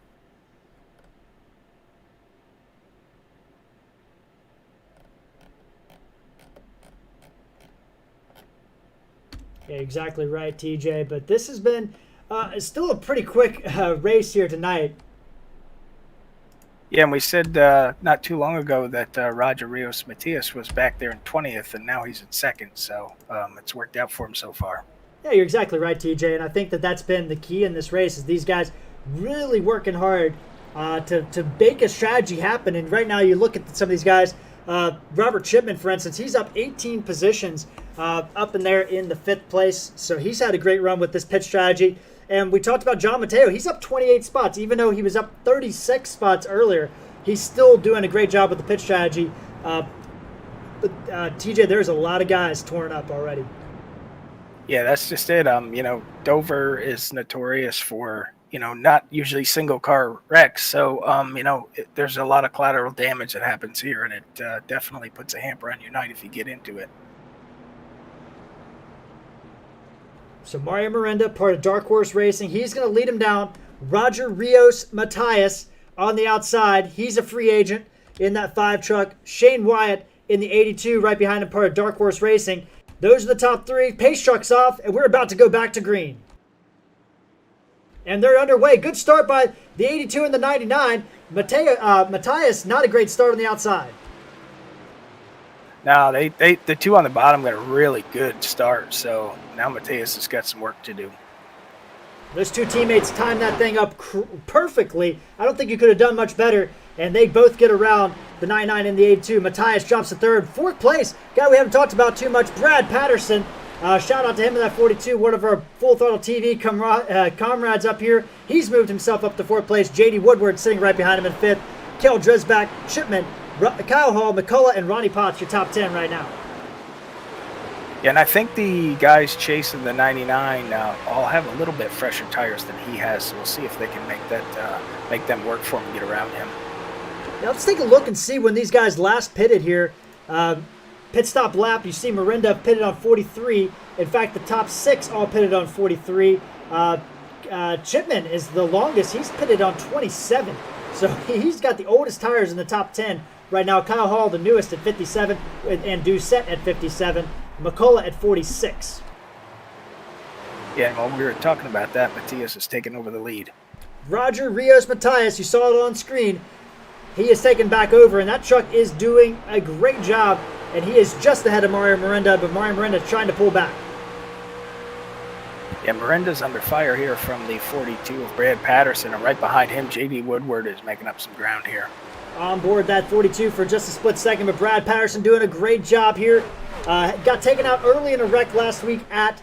Yeah, exactly right, TJ. But this has been still a pretty quick race here tonight. Yeah, and we said not too long ago that Roger Rios Matias was back there in 20th, and now he's in 2nd. So it's worked out for him so far. Yeah, you're exactly right, TJ. And I think that that's been the key in this race is these guys really working hard to make a strategy happen. And right now you look at some of these guys. Robert Chipman, for instance, he's up 18 positions up in there in the 5th place. So he's had a great run with this pit strategy. And we talked about John Mateo. He's up 28 spots. Even though he was up 36 spots earlier, he's still doing a great job with the pit strategy. TJ, there's a lot of guys torn up already. Yeah, that's just it. Dover is notorious for, not usually single car wrecks. So, there's a lot of collateral damage that happens here, and it definitely puts a hamper on your night if you get into it. So Mario Miranda, part of Dark Horse Racing, he's going to lead him down. Roger Rios Matthias on the outside. He's a free agent in that 5 truck. Shane Wyatt in the 82 right behind him, part of Dark Horse Racing. Those are the top 3. Pace truck's off, and we're about to go back to green. And they're underway. Good start by the 82 and the 99. Matthias, not a great start on the outside. No, the 2 on the bottom got a really good start. So now Matthias has got some work to do. Those 2 teammates timed that thing up perfectly. I don't think you could have done much better. And they both get around the 99 and the 82. Matthias jumps to 3rd. 4th place, guy we haven't talked about too much, Brad Patterson. Shout out to him in that 42, one of our Full Throttle TV comrades up here. He's moved himself up to 4th place. J.D. Woodward sitting right behind him in 5th. Kel Drisback, Shipman, Kyle Hall, McCullough, and Ronnie Potts, your top 10 right now. Yeah, and I think the guys chasing the 99 all have a little bit fresher tires than he has, so we'll see if they can make them work for him and get around him. Now let's take a look and see when these guys last pitted here. Pit stop lap, you see Mirinda pitted on 43. In fact, the top 6 all pitted on 43. Chipman is the longest. He's pitted on 27. So he's got the oldest tires in the top 10 right now. Kyle Hall, the newest, at 57, and Doucette at 57. McCullough at 46. Yeah, while we were talking about that, Matthias has taken over the lead. Roger Rios Matthias, you saw it on screen. He is taken back over, and that truck is doing a great job, and he is just ahead of Mario Mirinda, but Mario Mirinda is trying to pull back. Yeah, Miranda's under fire here from the 42 of Brad Patterson, and right behind him, J.D. Woodward is making up some ground here. On board that 42 for just a split second, but Brad Patterson doing a great job here. Got taken out early in a wreck last week at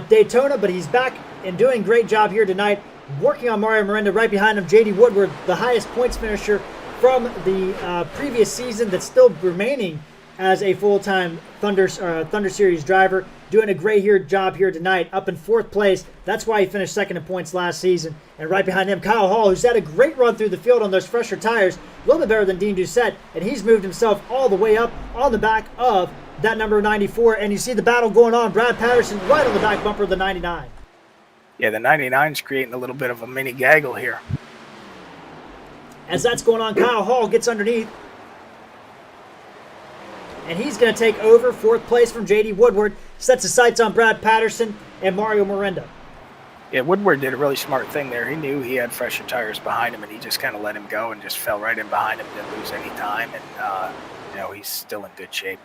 Daytona, but he's back and doing a great job here tonight. Working on Mario Mirinda right behind him, J.D. Woodward, the highest points finisher from the previous season that's still remaining as a full-time Thunder Series driver. Doing a great job here tonight, up in 4th place. That's why he finished 2nd in points last season. And right behind him, Kyle Hall, who's had a great run through the field on those fresher tires. A little bit better than Dean Doucette, and he's moved himself all the way up on the back of that number 94. And you see the battle going on. Brad Patterson right on the back bumper of the 99. Yeah, the 99's creating a little bit of a mini gaggle here. As that's going on, Kyle Hall gets underneath. And he's going to take over 4th place from J.D. Woodward. Sets his sights on Brad Patterson and Mario Mirinda. Yeah, Woodward did a really smart thing there. He knew he had fresher tires behind him, and he just kind of let him go and just fell right in behind him. Didn't lose any time, and he's still in good shape.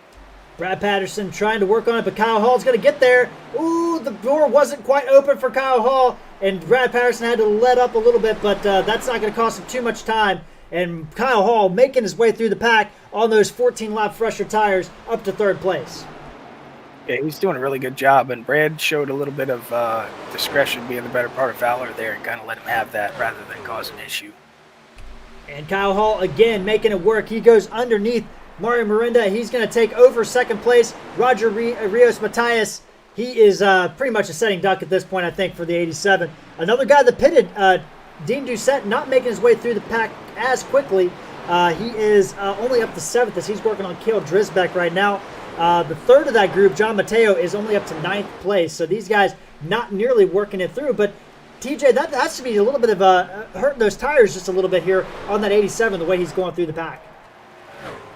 Brad Patterson trying to work on it, but Kyle Hall's going to get there. Ooh, the door wasn't quite open for Kyle Hall, and Brad Patterson had to let up a little bit, but that's not going to cost him too much time. And Kyle Hall making his way through the pack on those 14-lap fresher tires up to 3rd place. Yeah, he's doing a really good job, and Brad showed a little bit of discretion, being the better part of valor there, and kind of let him have that rather than cause an issue. And Kyle Hall again making it work. He goes underneath Mario Mirinda. He's going to take over 2nd place. Roger Rios Matthias, he is pretty much a setting duck at this point, I think, for the 87. Another guy that pitted, Dean Doucette, not making his way through the pack as quickly. He is only up to 7th as he's working on Cale Drisbeck right now. The 3rd of that group, John Mateo, is only up to 9th place. So these guys not nearly working it through. But TJ, that has to be a little bit of hurting those tires just a little bit here on that 87, the way he's going through the pack.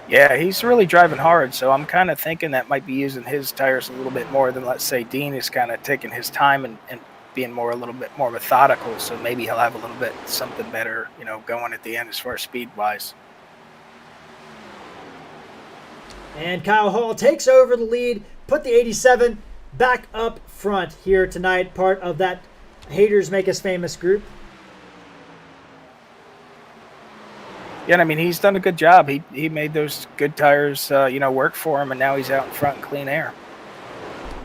Yeah, he's really driving hard, so I'm kind of thinking that might be using his tires a little bit more than, let's say, Dean is kind of taking his time and being a little bit more methodical, so maybe he'll have a little bit something better, going at the end as far as speed-wise. And Kyle Hall takes over the lead, put the 87 back up front here tonight, part of that Haters Make Us Famous group. Yeah, I mean, he's done a good job. He made those good tires, work for him, and now he's out in front in clean air.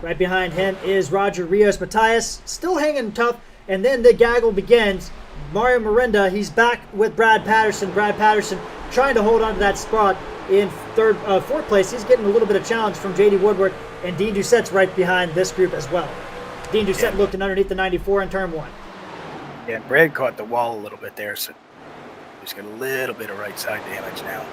Right behind him is Roger Rios Matthias, still hanging tough, and then the gaggle begins. Mario Mirinda, he's back with Brad Patterson. Brad Patterson trying to hold on to that spot in 4th place. He's getting a little bit of challenge from J.D. Woodward, and Dean Doucette's right behind this group as well. Dean Doucette looking underneath the 94 in turn 1. Yeah, Brad caught the wall a little bit there, so he's got a little bit of right side damage now.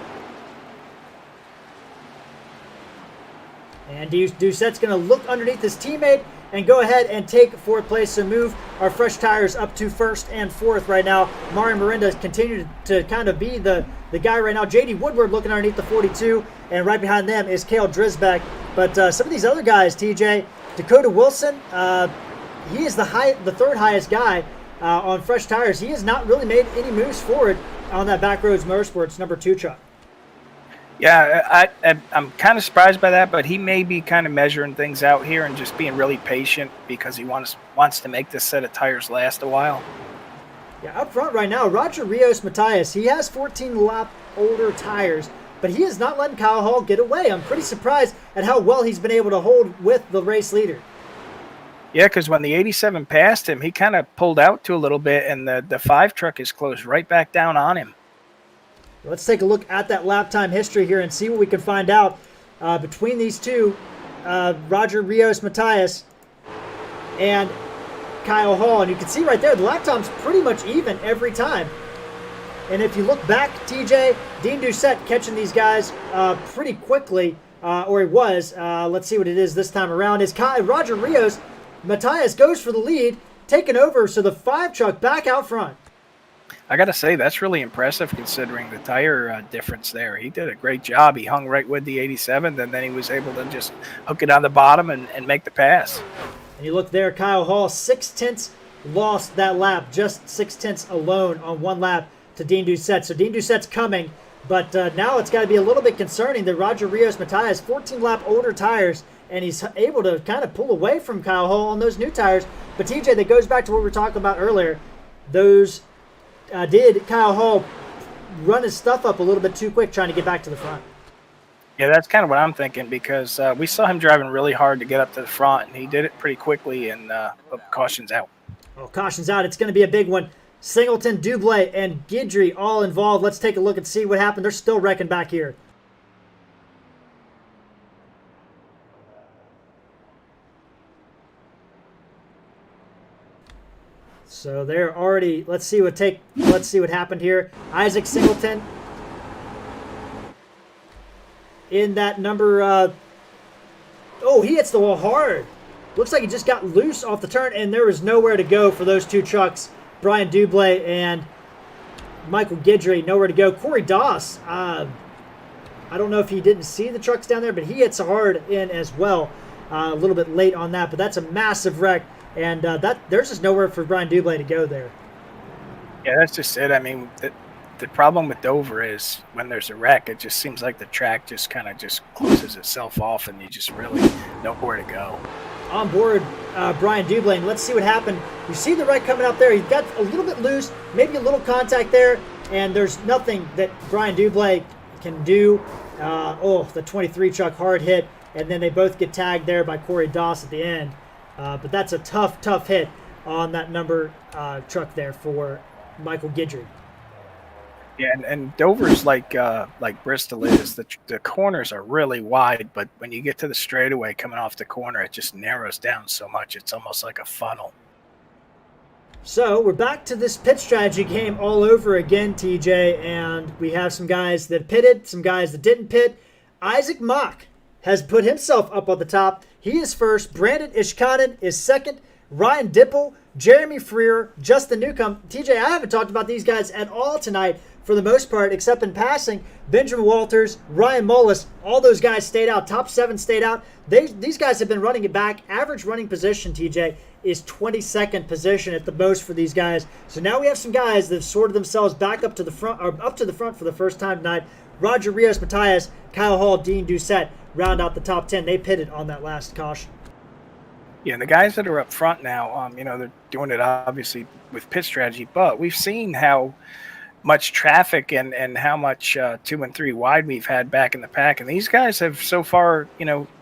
And Doucette's going to look underneath his teammate and go ahead and take 4th place. So move our fresh tires up to 1st and 4th right now. Mario Mirinda continued to kind of be the guy right now. J.D. Woodward looking underneath the 42, and right behind them is Cale Drisbeck. But some of these other guys, TJ, Dakota Wilson, he is the 3rd highest guy on fresh tires. He has not really made any moves forward on that Backroads Motorsports number 2 truck. Yeah, I'm kind of surprised by that, but he may be kind of measuring things out here and just being really patient because he wants to make this set of tires last a while. Yeah, up front right now, Roger Rios Matthias, he has 14-lap older tires but he is not letting Kyle Hall get away. I'm pretty surprised at how well he's been able to hold with the race leader. Yeah, because when the 87 passed him, he kind of pulled out to a little bit, and the 5 truck is closed right back down on him. Let's take a look at that lap time history here and see what we can find out between these two, Roger Rios Matthias and Kyle Hall. And you can see right there, the lap time's pretty much even every time. And if you look back, TJ, Dean Doucette catching these guys pretty quickly, or he was. Let's see what it is this time around. Is Roger Rios Matthias goes for the lead, taking over, so the 5 truck back out front. I got to say, that's really impressive considering the tire difference there. He did a great job. He hung right with the 87, and then he was able to just hook it on the bottom and make the pass. And you look there, Kyle Hall, 6/10 lost that lap, just 6/10 alone on one lap to Dean Doucette. So Dean Doucette's coming, but now it's got to be a little bit concerning that Roger Rios Matthias, 14-lap older tires, and he's able to kind of pull away from Kyle Hall on those new tires. But TJ, that goes back to what we were talking about earlier. Those did Kyle Hall run his stuff up a little bit too quick trying to get back to the front? Yeah, that's kind of what I'm thinking, because we saw him driving really hard to get up to the front, and he did it pretty quickly, and caution's out. Oh, caution's out. It's going to be a big one. Singleton, Dublé, and Guidry all involved. Let's take a look and see what happened. They're still wrecking back here. So they're already. Let's see what happened here. Isaac Singleton in that number. Oh, he hits the wall hard. Looks like he just got loose off the turn, and there was nowhere to go for those 2 trucks. Brian Dublé and Michael Guidry, nowhere to go. Corey Doss, I don't know if he didn't see the trucks down there, but he hits hard in as well. A little bit late on that, but that's a massive wreck. And there's just nowhere for Brian Dublé to go there. Yeah, that's just it. I mean, the problem with Dover is when there's a wreck, it just seems like the track just kind of just closes itself off, and you just really know where to go. On board Brian Dublé, and let's see what happened. You see the wreck coming up there. He got a little bit loose, maybe a little contact there, and there's nothing that Brian Dublé can do. The 23 truck hard hit, and then they both get tagged there by Corey Doss at the end. But that's a tough hit on that number truck there for Michael Guidry. Yeah, and Dover's like Bristol is. The corners are really wide, but when you get to the straightaway coming off the corner, it just narrows down so much. It's almost like a funnel. So we're back to this pit strategy game all over again, TJ, and we have some guys that pitted, some guys that didn't pit. Isaac Mock has put himself up on the top. He is first. Brandon Ishkanen is second. Ryan Dipple, Jeremy Freer, Justin Newcomb. TJ, I haven't talked about these guys at all tonight for the most part, except in passing. Benjamin Walters, Ryan Mullis, all those guys stayed out. Top 7 stayed out. These guys have been running it back. Average running position, TJ, is 22nd position at the most for these guys. So now we have some guys that have sorted themselves back up to the front, or up to the front for the first time tonight. Roger Rios Matthias, Kyle Hall, Dean Doucette round out the top 10. They pitted on that last caution. Yeah, and the guys that are up front now, they're doing it obviously with pit strategy, but we've seen how much traffic and how much 2 and 3 wide we've had back in the pack. And these guys have so far,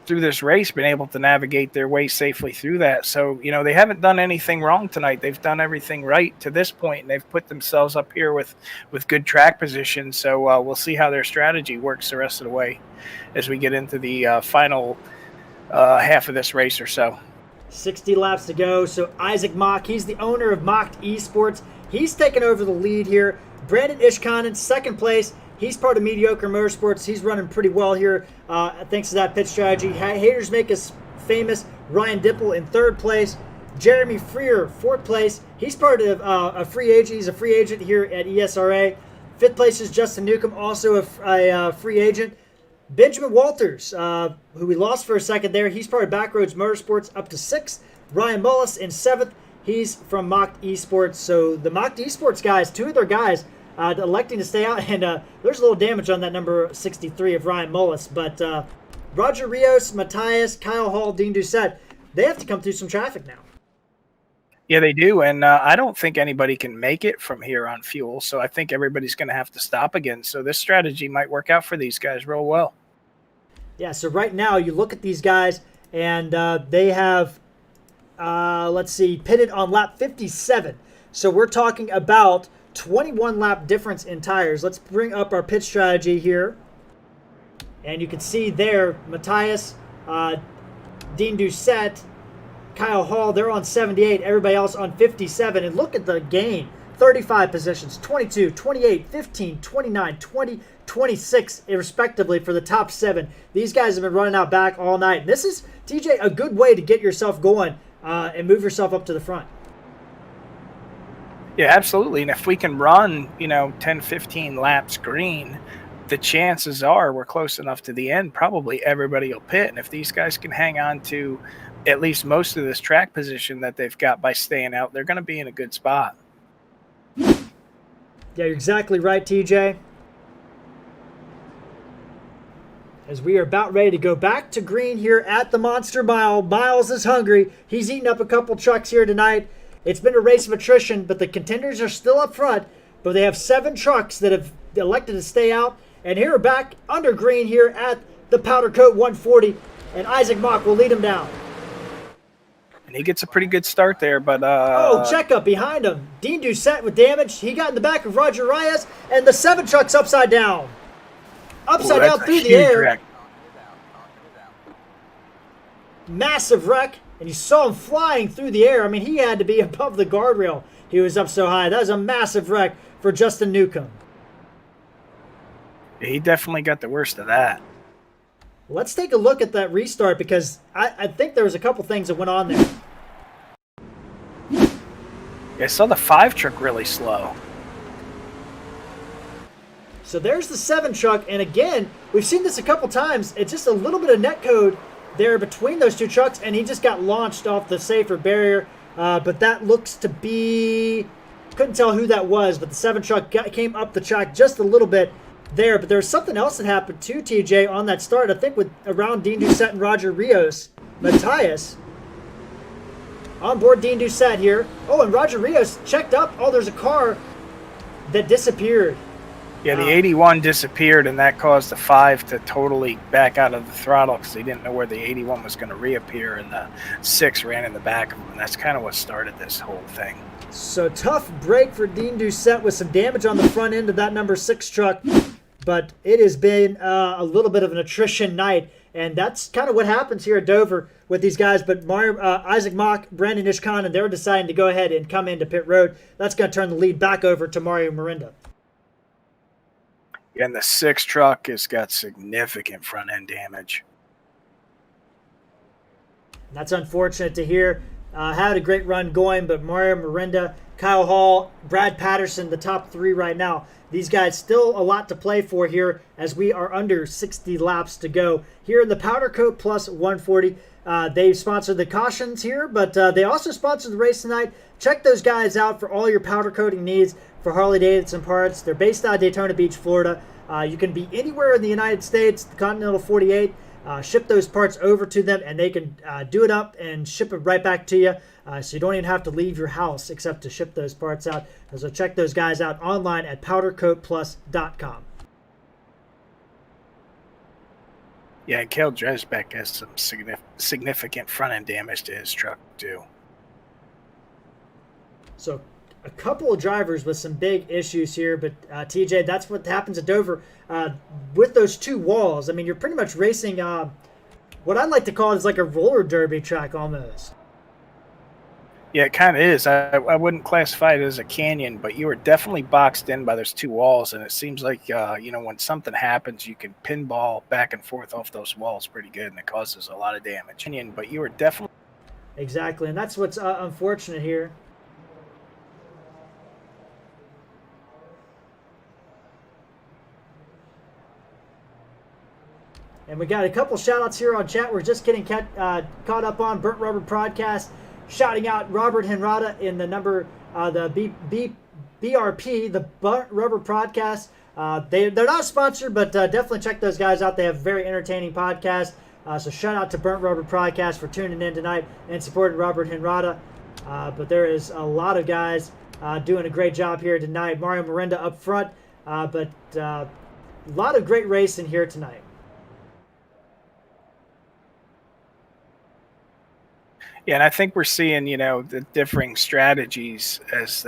through this race been able to navigate their way safely through that. So, they haven't done anything wrong tonight. They've done everything right to this point, and they've put themselves up here with good track position. So we'll see how their strategy works the rest of the way as we get into the final half of this race or so. 60 laps to go. So Isaac Mock, he's the owner of Mocked Esports. He's taken over the lead here. Brandon Ishkanen, second place. He's part of Mediocre Motorsports. He's running pretty well here thanks to that pit strategy. Haters make us famous. Ryan Dipple in third place. Jeremy Freer, fourth place. He's part of a free agent. He's a free agent here at ESRA. Fifth place is Justin Newcomb, also a free agent. Benjamin Walters, who we lost for a second there, he's part of Backroads Motorsports, up to 6th. Ryan Mullis in 7th. He's from Mocked Esports. So the Mocked Esports guys, 2 of their guys electing to stay out. And there's a little damage on that number 63 of Ryan Mullis. But Roger Rios, Matthias, Kyle Hall, Dean Doucette, they have to come through some traffic now. Yeah, they do, and I don't think anybody can make it from here on fuel, so I think everybody's going to have to stop again. So this strategy might work out for these guys real well. Yeah, so right now you look at these guys, and they have, let's see, pitted on lap 57. So we're talking about 21 lap difference in tires. Let's bring up our pit strategy here. And you can see there, Matthias, Dean Doucette, Kyle Hall, they're on 78. Everybody else on 57. And look at the gain. 35 positions, 22, 28, 15, 29, 20, 26, respectively, for the top 7. These guys have been running out back all night. And this is, TJ, a good way to get yourself going and move yourself up to the front. Yeah, absolutely. And if we can run, 10, 15 laps green, the chances are we're close enough to the end, probably everybody will pit. And if these guys can hang on to at least most of this track position that they've got by staying out, they're going to be in a good spot. Yeah, you're exactly right, TJ. As we are about ready to go back to green here at the Monster Mile. Miles is hungry. He's eaten up a couple trucks here tonight. It's been a race of attrition, but the contenders are still up front. But they have 7 trucks that have elected to stay out. And here we're back under green here at the PowderKote 140. And Isaac Mock will lead him down. And he gets a pretty good start there, but checkup behind him. Dean Doucette with damage. He got in the back of Roger Reyes, and the 7 truck's upside down. Upside down through the air. Wreck. Massive wreck, and you saw him flying through the air. I mean, he had to be above the guardrail. He was up so high. That was a massive wreck for Justin Newcomb. He definitely got the worst of that. Let's take a look at that restart, because I think there was a couple things that went on there. Yeah, I saw the 5 truck really slow. So there's the 7 truck, and again, we've seen this a couple times. It's just a little bit of netcode there between those 2 trucks, and he just got launched off the safer barrier. But that looks to be... Couldn't tell who that was, but the 7 truck came up the track just a little bit there. But there's something else that happened too, TJ, on that start. I think with around Dean Doucette and Roger Rios. Matthias on board Dean Doucette here. Oh, and Roger Rios checked up. Oh, there's a car that disappeared. Yeah, the 81 disappeared, and that caused the 5 to totally back out of the throttle because they didn't know where the 81 was going to reappear, and the 6 ran in the back of them. And that's kind of what started this whole thing. So tough break for Dean Doucette with some damage on the front end of that number 6 truck. But it has been a little bit of an attrition night, and that's kind of what happens here at Dover with these guys. But Isaac Mock, Brandon Ishkan, they're deciding to go ahead and come into pit road. That's going to turn the lead back over to Mario Mirinda. And the 6 truck has got significant front end damage. That's unfortunate to hear. Had a great run going, but Mario Mirinda, Kyle Hall, Brad Patterson, the top 3 right now. These guys still a lot to play for here as we are under 60 laps to go. Here in the PowderKote Plus 140, they've sponsored the cautions here, but they also sponsored the race tonight. Check those guys out for all your powder coating needs for Harley-Davidson parts. They're based out of Daytona Beach, Florida. You can be anywhere in the United States, the Continental 48. Ship those parts over to them, and they can do it up and ship it right back to you. So you don't even have to leave your house except to ship those parts out. So check those guys out online at PowderKotePlus.com. Yeah, and Kel Dresbeck has some significant front-end damage to his truck, too. So a couple of drivers with some big issues here, but TJ, that's what happens at Dover with those 2 walls. I mean, you're pretty much racing what I'd like to call is like a roller derby track almost. Yeah, it kind of is. I wouldn't classify it as a canyon, but you are definitely boxed in by those 2 walls, and it seems like, when something happens, you can pinball back and forth off those walls pretty good, and it causes a lot of damage. But you are definitely... Exactly, and that's what's unfortunate here. And we got a couple shout-outs here on chat. We're just getting caught up on Burnt Rubber Podcast. Shouting out Robert Henrada in the number, the BRP, the Burnt Rubber Podcast. They're not sponsored, but definitely check those guys out. They have a very entertaining podcast. So shout out to Burnt Rubber Podcast for tuning in tonight and supporting Robert Henrada. But there is a lot of guys doing a great job here tonight. Mario Miranda up front, but a lot of great racing here tonight. Yeah, and I think we're seeing, the differing strategies as,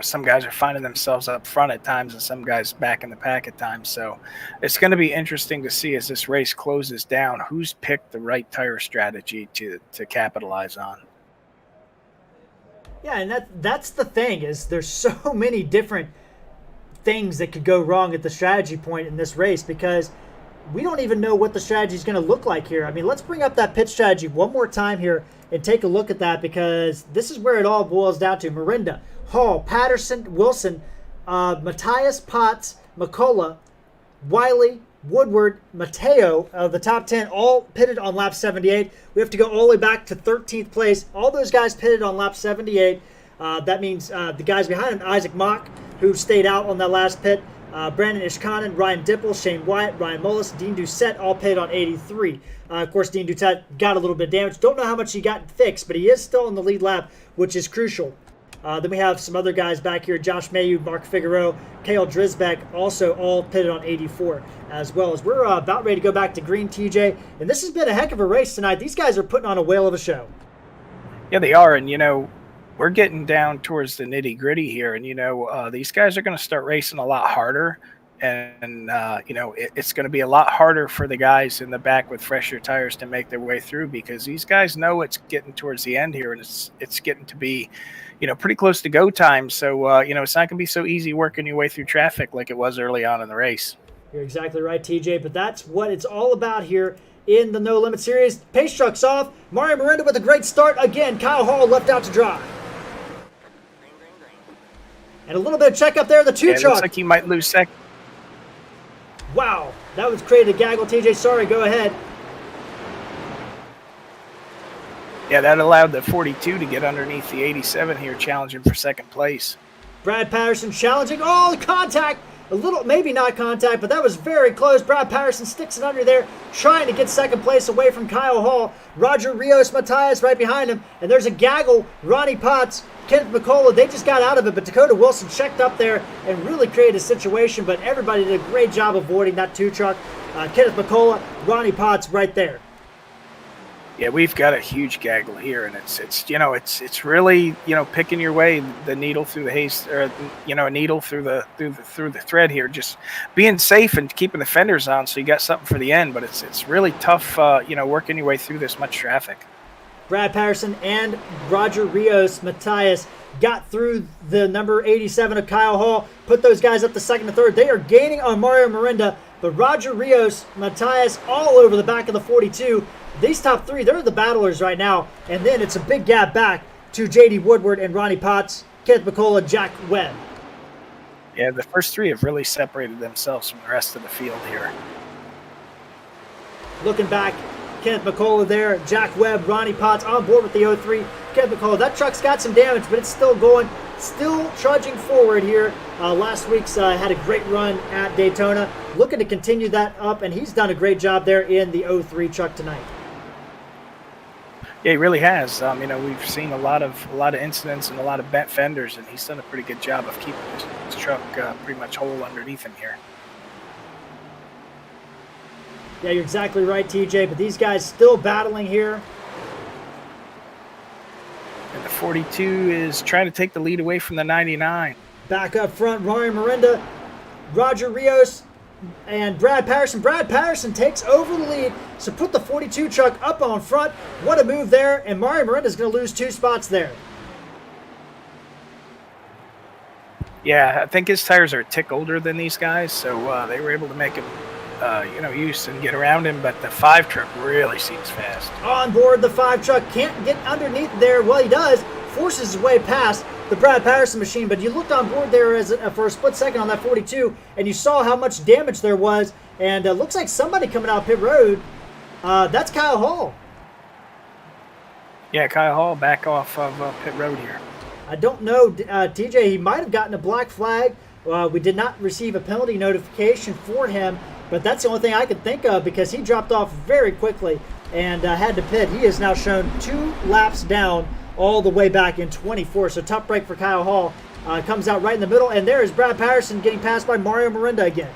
some guys are finding themselves up front at times and some guys back in the pack at times. So it's going to be interesting to see as this race closes down who's picked the right tire strategy to capitalize on. Yeah, and that's the thing is there's so many different things that could go wrong at the strategy point in this race because we don't even know what the strategy is going to look like here. I mean, let's bring up that pit strategy one more time here and take a look at that because this is where it all boils down to. Miranda, Hall, Patterson, Wilson, Matthias, Potts, McCullough, Wiley, Woodward, Mateo, the top 10, all pitted on lap 78. We have to go all the way back to 13th place. All those guys pitted on lap 78. That means the guys behind him, Isaac Mock, who stayed out on that last pit, Brandon Ishkanen, Ryan Dipple, Shane Wyatt, Ryan Mullis, Dean Doucette all pitted on 83. Of course, Dean Doucette got a little bit damaged. Don't know how much he got fixed, but he is still in the lead lap, which is crucial. Then we have some other guys back here, Josh Mayu, Mark Figueroa, Kale Drisbeck, also all pitted on 84 as well. As we're about ready to go back to green, TJ, and this has been a heck of a race tonight. These guys are putting on a whale of a show. Yeah, they are, and we're getting down towards the nitty gritty here, and these guys are going to start racing a lot harder, and it's going to be a lot harder for the guys in the back with fresher tires to make their way through because these guys know it's getting towards the end here, and it's getting to be, pretty close to go time. So it's not going to be so easy working your way through traffic like it was early on in the race. You're exactly right, TJ, but that's what it's all about here in the No Limit Series. Pace truck's off. Mario Miranda with a great start. Again, Kyle Hall left out to dry. And a little bit of check up there, the two truck. Looks like he might lose second. Wow, that was created a gaggle. TJ, sorry, go ahead. Yeah, that allowed the 42 to get underneath the 87 here, challenging for second place. Brad Patterson challenging. Oh, contact. A little, maybe not contact, but that was very close. Brad Patterson sticks it under there, trying to get second place away from Kyle Hall. Roger Rios Matthias right behind him. And there's a gaggle. Ronnie Potts, Kenneth McCullough, they just got out of it, but Dakota Wilson checked up there and really created a situation, but everybody did a great job avoiding that two truck. Kenneth McCullough, Ronnie Potts right there. Yeah, we've got a huge gaggle here, and it's really picking your way, the needle through the haze, or a needle through the thread here, just being safe and keeping the fenders on so you got something for the end. But it's really tough, working your way through this much traffic. Brad Patterson and Roger Rios Matthias got through the number 87 of Kyle Hall, put those guys up to second and third. They are gaining on Mario Miranda, but Roger Rios Matthias all over the back of the 42. These top three, they're the battlers right now. And then it's a big gap back to J.D. Woodward and Ronnie Potts, Kenneth McCullough, Jack Webb. Yeah, the first three have really separated themselves from the rest of the field here. Looking back, Kenneth McCullough there, Jack Webb, Ronnie Potts on board with the 03. Kenneth McCullough, that truck's got some damage, but it's still going, still trudging forward here. Last week's had a great run at Daytona. Looking to continue that up, and he's done a great job there in the 03 truck tonight. Yeah, he really has. We've seen a lot of incidents and a lot of bent fenders, and he's done a pretty good job of keeping his truck pretty much whole underneath him here. Yeah, you're exactly right, TJ, but these guys still battling here. And the 42 is trying to take the lead away from the 99. Back up front, Mario Miranda, Roger Rios, and Brad Patterson. Brad Patterson takes over the lead, so put the 42 truck up on front. What a move there, and Mario Miranda's going to lose 2 spots there. Yeah, I think his tires are a tick older than these guys, so they were able to make him, use and get around him, but the 5 truck really seems fast. On board the 5 truck, can't get underneath there. Well, he does, forces his way past the Brad Patterson machine, but you looked on board there for a split second on that 42, and you saw how much damage there was, and looks like somebody coming out pit road. That's Kyle Hall. Yeah, Kyle Hall back off of pit road here. I don't know, TJ, he might have gotten a black flag. We did not receive a penalty notification for him, but that's the only thing I could think of because he dropped off very quickly and had to pit. He is now shown 2 laps down all the way back in 24. So tough break for Kyle Hall. Comes out right in the middle, and there is Brad Patterson getting passed by Mario Miranda again.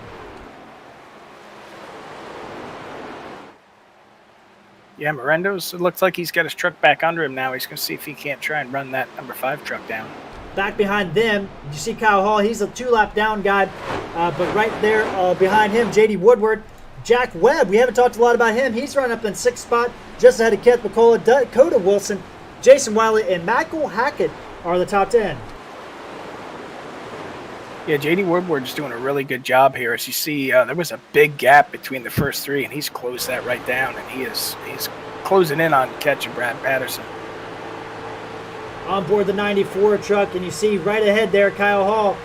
Yeah, Mirando's, it looks like he's got his truck back under him now. He's going to see if he can't try and run that number 5 truck down. Back behind them, you see Kyle Hall. He's a 2-lap down guy, but right there behind him, J.D. Woodward. Jack Webb, we haven't talked a lot about him. He's running up in 6th spot, just ahead of Kenneth McCullough, Dakota Wilson, Jason Wiley, and Michael Hackett are the top 10. Yeah, J.D. Woodward's doing a really good job here. As you see, there was a big gap between the first 3, and he's closed that right down, and he's closing in on catching Brad Patterson. On board the 94 truck, and you see right ahead there Kyle Hall.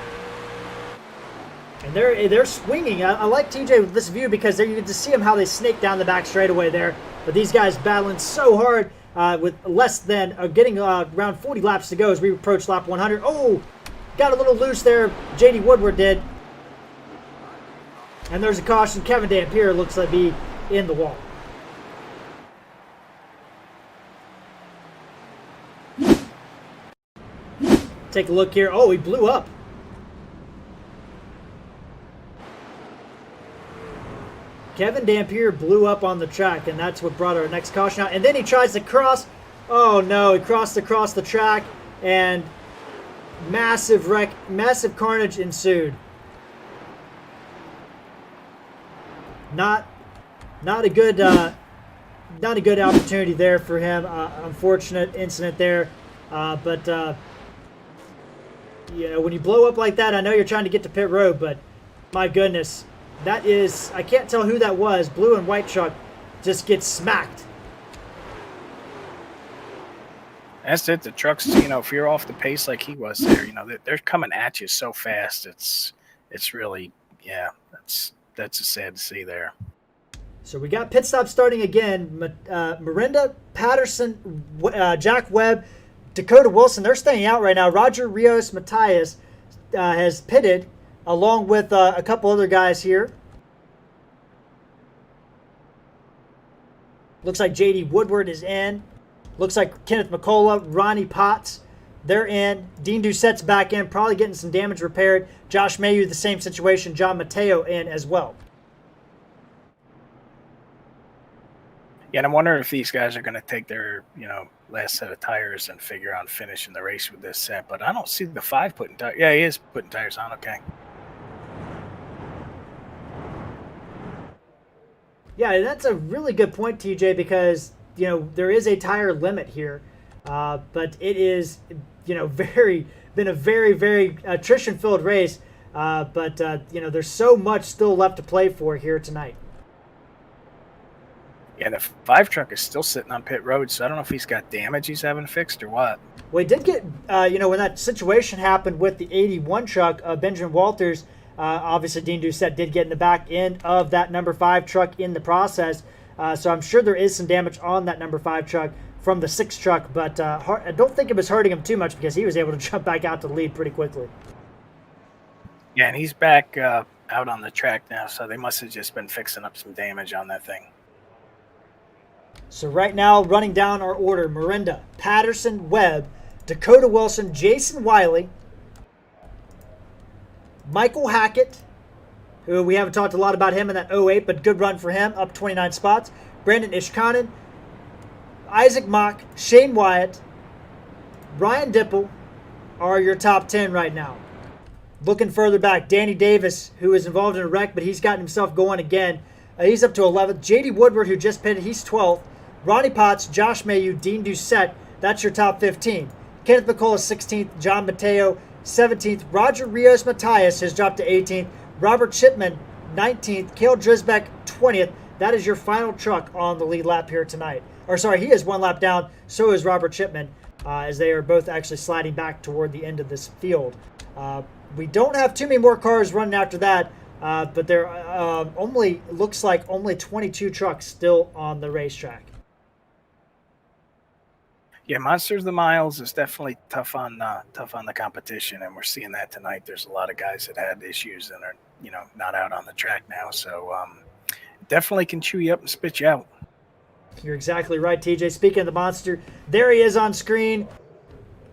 And they're swinging. I like TJ with this view because there you get to see them how they snake down the back straightaway there. But these guys battling so hard with less than getting around 40 laps to go as we approach lap 100. Oh, got a little loose there. J.D. Woodward did. And there's a caution. Kevin Dampier looks like be in the wall. Take a look here. Oh, he blew up. Kevin Dampier blew up on the track, and that's what brought our next caution out. And then he tries to cross. Oh, no. He crossed across the track, and massive wreck, massive carnage ensued. Not a good opportunity there for him. Unfortunate incident there. But when you blow up like that, I know you're trying to get to pit road, but my goodness, that is, I can't tell who that was. Blue and white truck just gets smacked. That's it. The trucks, if you're off the pace like he was there, they're coming at you so fast. It's really, that's sad to see there. So we got pit stop starting again. Miranda, Patterson, Jack Webb, Dakota Wilson, they're staying out right now. Roger Rios Matias has pitted along with a couple other guys here. Looks like J.D. Woodward is in. Looks like Kenneth McCullough, Ronnie Potts, they're in. Dean Doucette's back in, probably getting some damage repaired. Josh Mayu, the same situation. John Mateo in as well. Yeah, and I'm wondering if these guys are going to take their, last set of tires and figure out finishing the race with this set. But I don't see the 5 putting tires. Yeah, he is putting tires on. Okay. Yeah, that's a really good point, TJ, because, there is a tire limit here. But it is, been a very, very attrition-filled race. But there's so much still left to play for here tonight. Yeah, the 5 truck is still sitting on pit road, so I don't know if he's got damage he's having fixed or what. Well, he did get, when that situation happened with the 81 truck, Benjamin Walters, obviously Dean Doucette did get in the back end of that number 5 truck in the process. So I'm sure there is some damage on that number 5 truck from the 6 truck, but I don't think it was hurting him too much because he was able to jump back out to the lead pretty quickly. Yeah, and he's back out on the track now, so they must have just been fixing up some damage on that thing. So right now, running down our order, Miranda, Patterson, Webb, Dakota Wilson, Jason Wiley, Michael Hackett, who we haven't talked a lot about him in that 08, but good run for him, up 29 spots. Brandon Ishkanen, Isaac Mock, Shane Wyatt, Ryan Dipple are your top 10 right now. Looking further back, Danny Davis, who is involved in a wreck, but he's gotten himself going again. He's up to 11th. J.D. Woodward, who just pitted, he's 12th. Ronnie Potts, Josh Mayu, Dean Doucette, that's your top 15. Kenneth McCullough, 16th. John Mateo, 17th. Roger Rios Matias has dropped to 18th. Robert Shipman, 19th. Cale Drisbeck, 20th. That is your final truck on the lead lap here tonight. Or sorry, he is 1 lap down. So is Robert Shipman, as they are both actually sliding back toward the end of this field. We don't have too many more cars running after that, but there looks like only 22 trucks still on the racetrack. Yeah, Monsters of the Miles is definitely tough on the competition, and we're seeing that tonight. There's a lot of guys that had issues and are not out on the track now, so definitely can chew you up and spit you out. You're exactly right, TJ. Speaking of the monster, there he is on screen.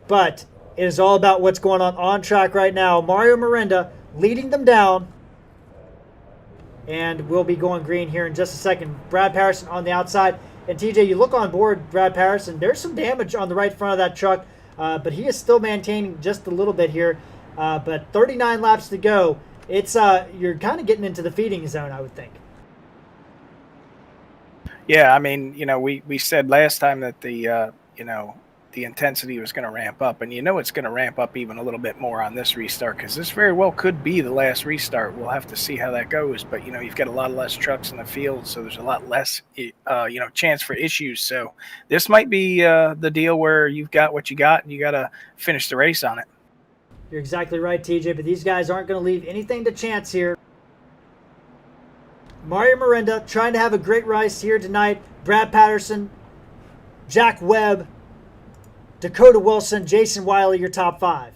But it is all about what's going on track right now. Mario Miranda leading them down. And we'll be going green here in just a second. Brad Patterson on the outside. And TJ, you look on board Brad Patterson. There's some damage on the right front of that truck. But he is still maintaining just a little bit here. But 39 laps to go. It's you're kind of getting into the feeding zone, I would think. Yeah, I mean, we said last time that the intensity was going to ramp up, and it's going to ramp up even a little bit more on this restart, because this very well could be the last restart. We'll have to see how that goes, but you've got a lot less trucks in the field, so there's a lot less chance for issues. So this might be the deal where you've got what you got, and you got to finish the race on it. You're exactly right, TJ, but these guys aren't going to leave anything to chance here. Mario Miranda trying to have a great race here tonight. Brad Patterson, Jack Webb, Dakota Wilson, Jason Wiley, your top 5.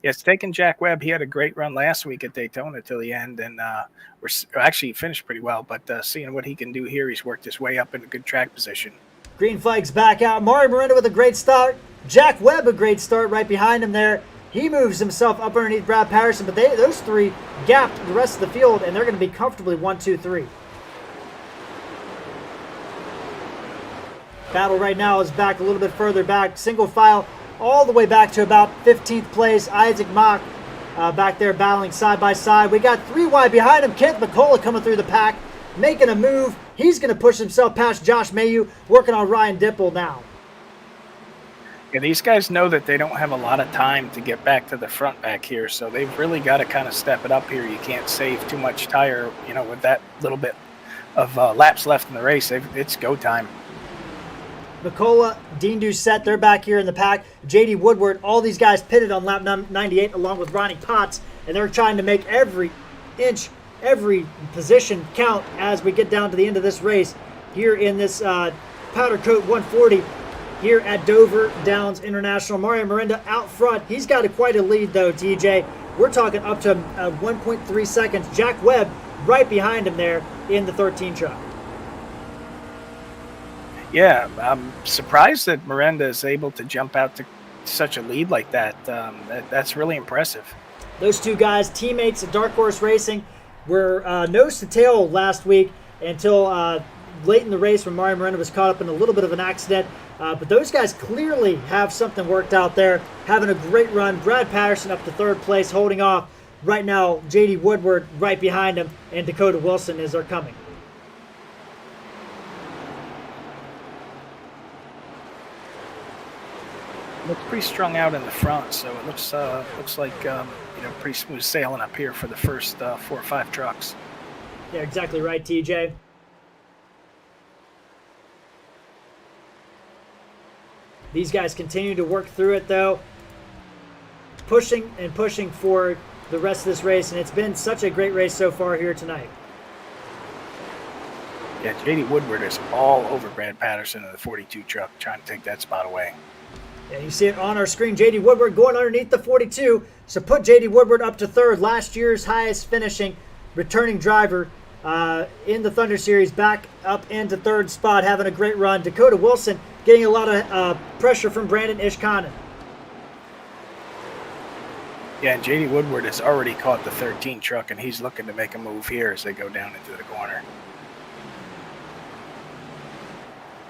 Yeah, it's taken Jack Webb. He had a great run last week at Daytona till the end, and he finished pretty well. But seeing what he can do here, he's worked his way up in a good track position. Green flag's back out. Mario Miranda with a great start. Jack Webb a great start right behind him there. He moves himself up underneath Brad Patterson, but those three gapped the rest of the field, and they're going to be comfortably 1, 2, 3. Battle right now is back a little bit further back. Single file all the way back to about 15th place. Isaac Mock back there battling side by side. We got 3 wide behind him. Kent McCullough coming through the pack, making a move. He's going to push himself past Josh Mayu, working on Ryan Dipple now. Yeah, these guys know that they don't have a lot of time to get back to the front back here, so they've really got to kind of step it up here. You can't save too much tire, with that little bit of laps left in the race. It's go time. McCullough, Dean Doucette, they're back here in the pack. J.D. Woodward, all these guys pitted on lap 98 along with Ronnie Potts, and they're trying to make every inch, every position count as we get down to the end of this race here in this PowderKote 140 here at Dover Downs International. Mario Miranda out front. He's got quite a lead, though, TJ. We're talking up to 1.3 seconds. Jack Webb right behind him there in the 13 truck. Yeah, I'm surprised that Miranda is able to jump out to such a lead like that. That's really impressive. Those two guys, teammates at Dark Horse Racing, were nose to tail last week until late in the race when Mario Miranda was caught up in a little bit of an accident. But those guys clearly have something worked out there, having a great run. Brad Patterson up to 3rd place, holding off right now. J.D. Woodward right behind him, and Dakota Wilson as they're coming. Looks pretty strung out in the front, so it looks like pretty smooth sailing up here for the first 4 or 5 trucks. Yeah, exactly right, TJ. These guys continue to work through it, though, pushing and pushing for the rest of this race, and it's been such a great race so far here tonight. Yeah, J.D. Woodward is all over Brad Patterson in the 42 truck, trying to take that spot away. And you see it on our screen, J.D. Woodward going underneath the 42. So put J.D. Woodward up to 3rd. Last year's highest finishing returning driver in the Thunder Series, back up into 3rd spot, having a great run. Dakota Wilson getting a lot of pressure from Brandon Ishkanen. Yeah, and J.D. Woodward has already caught the 13 truck, and he's looking to make a move here as they go down into the corner.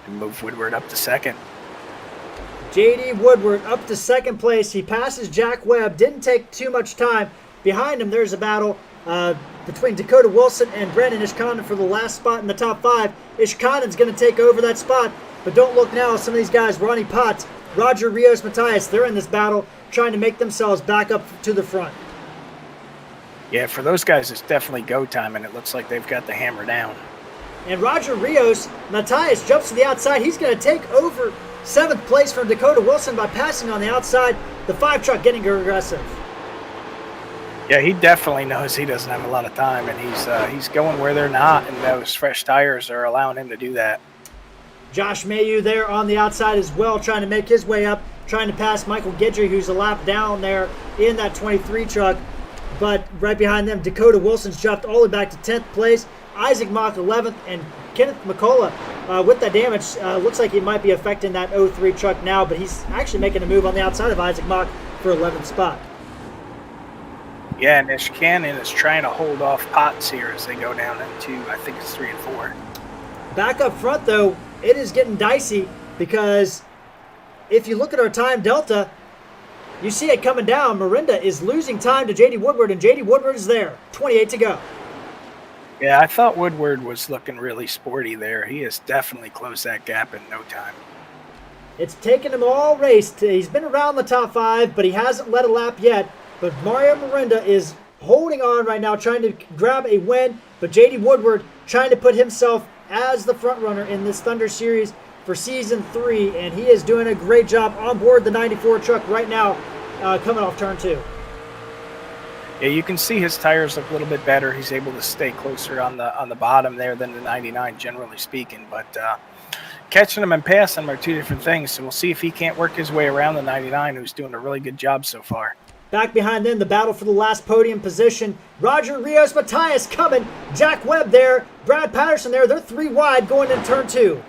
And move Woodward up to 2nd. J.D. Woodward up to 2nd place. He passes Jack Webb. Didn't take too much time. Behind him, there's a battle between Dakota Wilson and Brandon Ishkanen for the last spot in the top 5. Ishkanen's going to take over that spot. But don't look now. Some of these guys, Ronnie Potts, Roger Rios, Matthias, they're in this battle trying to make themselves back up to the front. Yeah, for those guys, it's definitely go time, and it looks like they've got the hammer down. And Roger Rios, Matthias jumps to the outside. He's going to take over 7th place from Dakota Wilson by passing on the outside. The 5 truck getting aggressive. Yeah, he definitely knows he doesn't have a lot of time, and he's going where they're not, and those fresh tires are allowing him to do that. Josh Mayu there on the outside as well, trying to make his way up, trying to pass Michael Guidry, who's a lap down there in that 23 truck. but right behind them, Dakota Wilson's dropped all the way back to 10th place. Isaac Mock 11th, and Kenneth McCullough with that damage looks like he might be affecting that 03 truck now, but he's actually making a move on the outside of Isaac Mock for 11th spot. Yeah, and Cannon is trying to hold off Potts here as they go down into, I think it's 3 and 4. Back up front, though, it is getting dicey because if you look at our time delta, you see it coming down. Mirinda is losing time to J.D. Woodward, and J.D. Woodward is there. 28 to go. Yeah, I thought Woodward was looking really sporty there. He has definitely closed that gap in no time. It's taken him all race. He's been around the top 5, but he hasn't led a lap yet. But Mario Mirinda is holding on right now, trying to grab a win. But J.D. Woodward trying to put himself as the front runner in this Thunder Series for Season 3. And he is doing a great job on board the 94 truck right now, coming off turn 2. Yeah, you can see his tires look a little bit better. He's able to stay closer on the bottom there than the 99, generally speaking. But catching him and passing him are two different things. So we'll see if he can't work his way around the 99, who's doing a really good job so far. Back behind them, the battle for the last podium position. Roger Rios, Matthias coming. Jack Webb there. Brad Patterson there. They're 3 wide going into turn 2.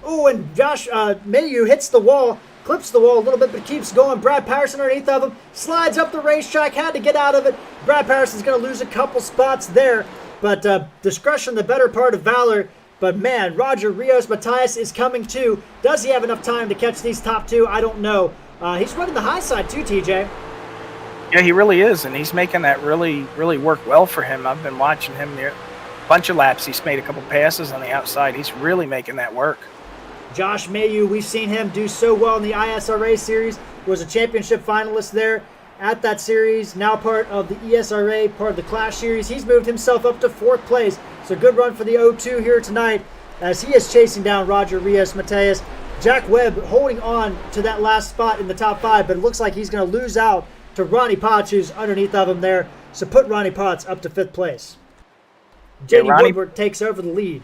Oh, and Josh Mayu hits the wall. Clips the wall a little bit, but keeps going. Brad Patterson underneath of him. Slides up the racetrack. Had to get out of it. Brad Patterson's going to lose a couple spots there. But discretion, the better part of valor. But man, Roger Rios Matthias is coming too. Does he have enough time to catch these top 2? I don't know. He's running the high side too, TJ. Yeah, he really is, and he's making that really work well for him. I've been watching him there. A bunch of laps. He's made a couple passes on the outside. He's really making that work. Josh Mayu, we've seen him do so well in the ISRA series. Was a championship finalist there at that series. Now part of the ESRA, part of the Clash series. He's moved himself up to 4th place. So good run for the 0-2 here tonight as he is chasing down Roger Rios Mateus. Jack Webb holding on to that last spot in the top 5, but it looks like he's going to lose out to Ronnie Potts, who's underneath of him there. So put Ronnie Potts up to 5th place. J.D. Woodward takes over the lead.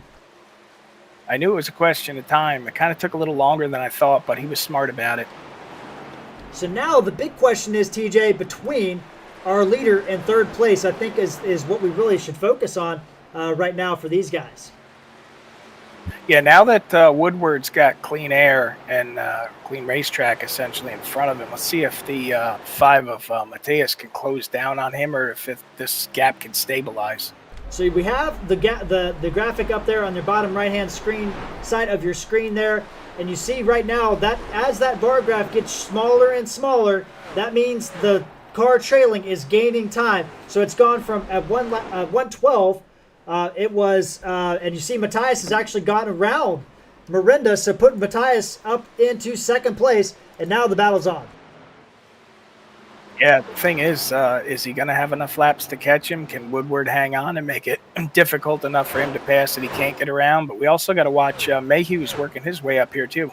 I knew it was a question of time. It kind of took a little longer than I thought, but he was smart about it. So now the big question is, TJ, between our leader and 3rd place, I think is what we really should focus on right now for these guys. Yeah, now that Woodward's got clean air and clean racetrack essentially in front of him, let's see if the 5 of Mateus can close down on him or if this gap can stabilize. So we have the graphic up there on the bottom right-hand screen side of your screen there, and you see right now that as that bar graph gets smaller and smaller, that means the car trailing is gaining time. So it's gone from at 112. It was, and you see Matthias has actually gotten around Mirinda, so put Matthias up into 2nd place, and now the battle's on. Yeah, the thing is he going to have enough laps to catch him? Can Woodward hang on and make it difficult enough for him to pass that he can't get around? But we also got to watch Mayhew's working his way up here too.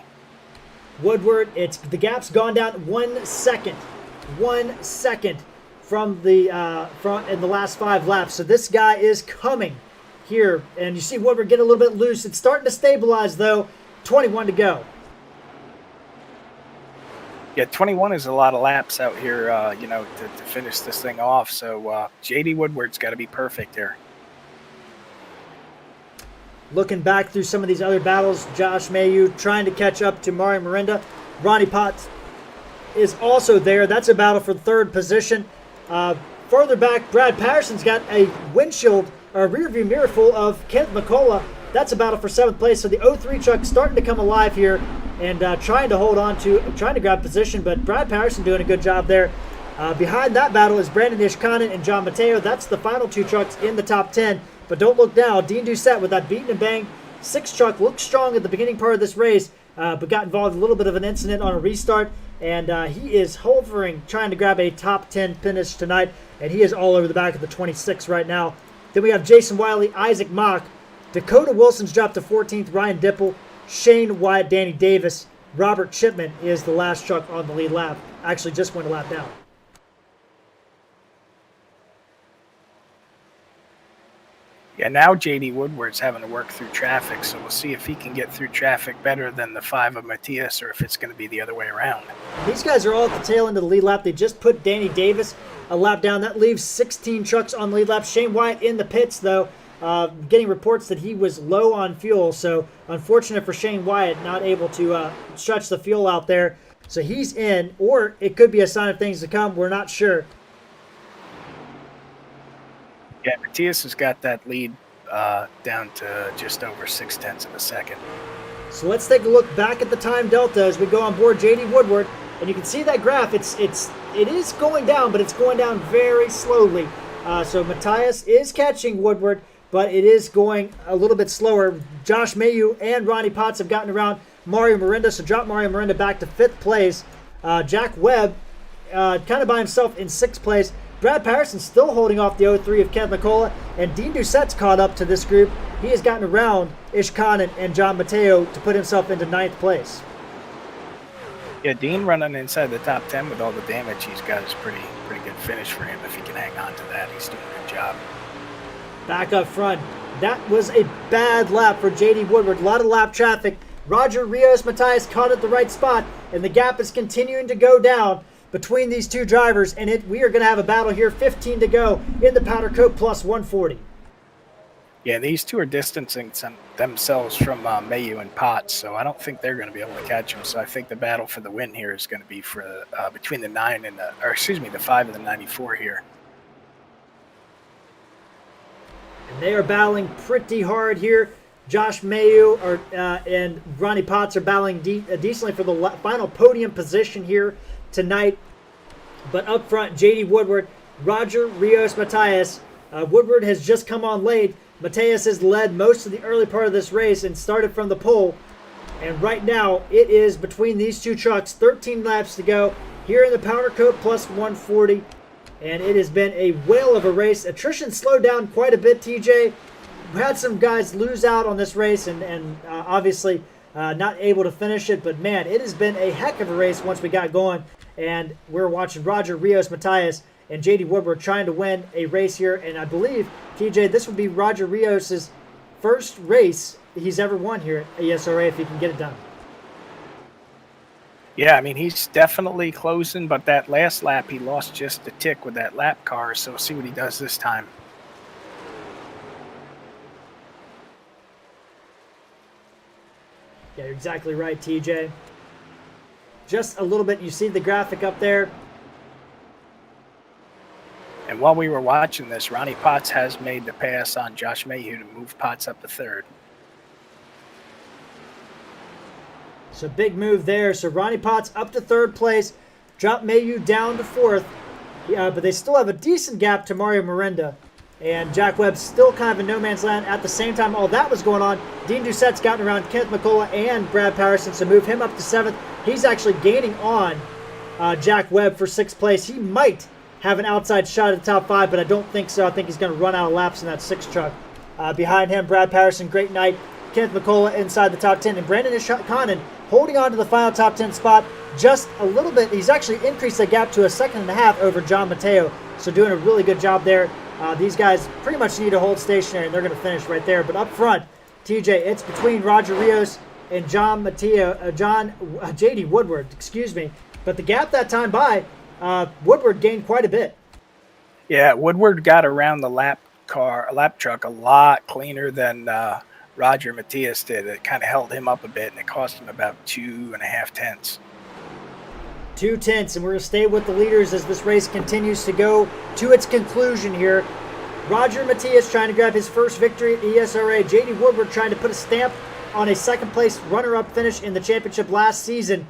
Woodward, the gap's gone down 1 second. 1 second from the front in the last 5 laps. So this guy is coming here. And you see Woodward get a little bit loose. It's starting to stabilize though. 21 to go. Yeah, 21 is a lot of laps out here, to finish this thing off. So J.D. Woodward's got to be perfect here. Looking back through some of these other battles, Josh Mayu trying to catch up to Mario Mirinda. Ronnie Potts is also there. That's a battle for 3rd position. Further back, Brad Patterson's got a windshield or a rear view mirror full of Kent McCullough. That's a battle for 7th place. So the 03 truck starting to come alive here and trying to grab position. But Brad Patterson doing a good job there. Behind that battle is Brandon Ishkanen and John Mateo. That's the final 2 trucks in the top 10. But don't look now. Dean Doucette with that beaten and bang 6 truck looked strong at the beginning part of this race, but got involved in a little bit of an incident on a restart. And he is hovering, trying to grab a top 10 finish tonight. And he is all over the back of the 26 right now. Then we have Jason Wiley, Isaac Mock. Dakota Wilson's dropped to 14th. Ryan Dipple, Shane Wyatt, Danny Davis. Robert Chipman is the last truck on the lead lap. Actually just went a lap down. Yeah, now JD Woodward's having to work through traffic, so we'll see if he can get through traffic better than the 5 of Matthias, or if it's going to be the other way around. These guys are all at the tail end of the lead lap. They just put Danny Davis a lap down. That leaves 16 trucks on the lead lap. Shane Wyatt in the pits, though, getting reports that he was low on fuel. So unfortunate for Shane Wyatt, not able to stretch the fuel out there. So he's in, or it could be a sign of things to come. We're not sure. Yeah, Matthias has got that lead down to just over 0.6 of a second. So let's take a look back at the time delta as we go on board JD Woodward, and you can see that graph. It is going down, but it's going down very slowly. So Matthias is catching Woodward, but it is going a little bit slower. Josh Mayu and Ronnie Potts have gotten around Mario Miranda, so drop Mario Miranda back to 5th place. Jack Webb kind of by himself in 6th place. Brad Patterson still holding off the 03 of Kenneth McCullough, and Dean Doucette's caught up to this group. He has gotten around Ish Khan and John Mateo to put himself into 9th place. Yeah, Dean running inside the top 10 with all the damage he's got is pretty good finish for him. If he can hang on to that, he's doing a good job. Back up front, that was a bad lap for JD Woodward. A lot of lap traffic. Roger Rios Matthias caught at the right spot, and the gap is continuing to go down between these two drivers, and we are going to have a battle here. 15 to go in the PowderKote Plus 140. Yeah, these two are distancing themselves from Mayu and Potts, so I don't think they're going to be able to catch them. So I think the battle for the win here is going to be for between the 5 and the 94 here. And they are battling pretty hard here. Josh Mayu and Ronnie Potts are battling decently for the final podium position here tonight. But up front, JD Woodward, Roger Rios Matthias. Woodward has just come on late. Matthias has led most of the early part of this race and started from the pole. And right now, it is between these two trucks. 13 laps to go here in the PowderKote Plus 140. And it has been a whale of a race. Attrition slowed down quite a bit, TJ. We had some guys lose out on this race and obviously not able to finish it. But, man, it has been a heck of a race once we got going. And we're watching Roger Rios Matthias and JD Woodward trying to win a race here. And I believe, TJ, this would be Roger Rios' first race he's ever won here at ESRA if he can get it done. Yeah, I mean, he's definitely closing, but that last lap he lost just a tick with that lap car, so we'll see what he does this time. Yeah, you're exactly right, TJ. Just a little bit. You see the graphic up there. And while we were watching this, Ronnie Potts has made the pass on Josh Mayhew to move Potts up to 3rd. So big move there. So Ronnie Potts up to 3rd place. Drop Mayhew down to 4th. But they still have a decent gap to Mario Miranda. And Jack Webb still kind of in no man's land. At the same time all that was going on, Dean Doucette's gotten around Kenneth McCullough and Brad Patterson, so move him up to 7th. He's actually gaining on Jack Webb for 6th place. He might have an outside shot at the top 5, but I don't think so. I think he's going to run out of laps in that 6th truck. Behind him, Brad Patterson, great night. Kenneth McCullough inside the top 10. And Brandon Ishkanen holding on to the final top 10 spot just a little bit. He's actually increased that gap to a 1.5 seconds over John Mateo. So doing a really good job there. These guys pretty much need to hold stationary, and they're going to finish right there. But up front, TJ, it's between Roger Rios and JD Woodward, excuse me. But the gap that time by, Woodward gained quite a bit. Yeah, Woodward got around the lap truck a lot cleaner than Roger Matthias did. It kind of held him up a bit, and it cost him about 2.5 tenths. 2 tenths, and we're going to stay with the leaders as this race continues to go to its conclusion here. Roger Matthias trying to grab his first victory at ESRA. JD Woodward trying to put a stamp on a 2nd place runner-up finish in the championship last season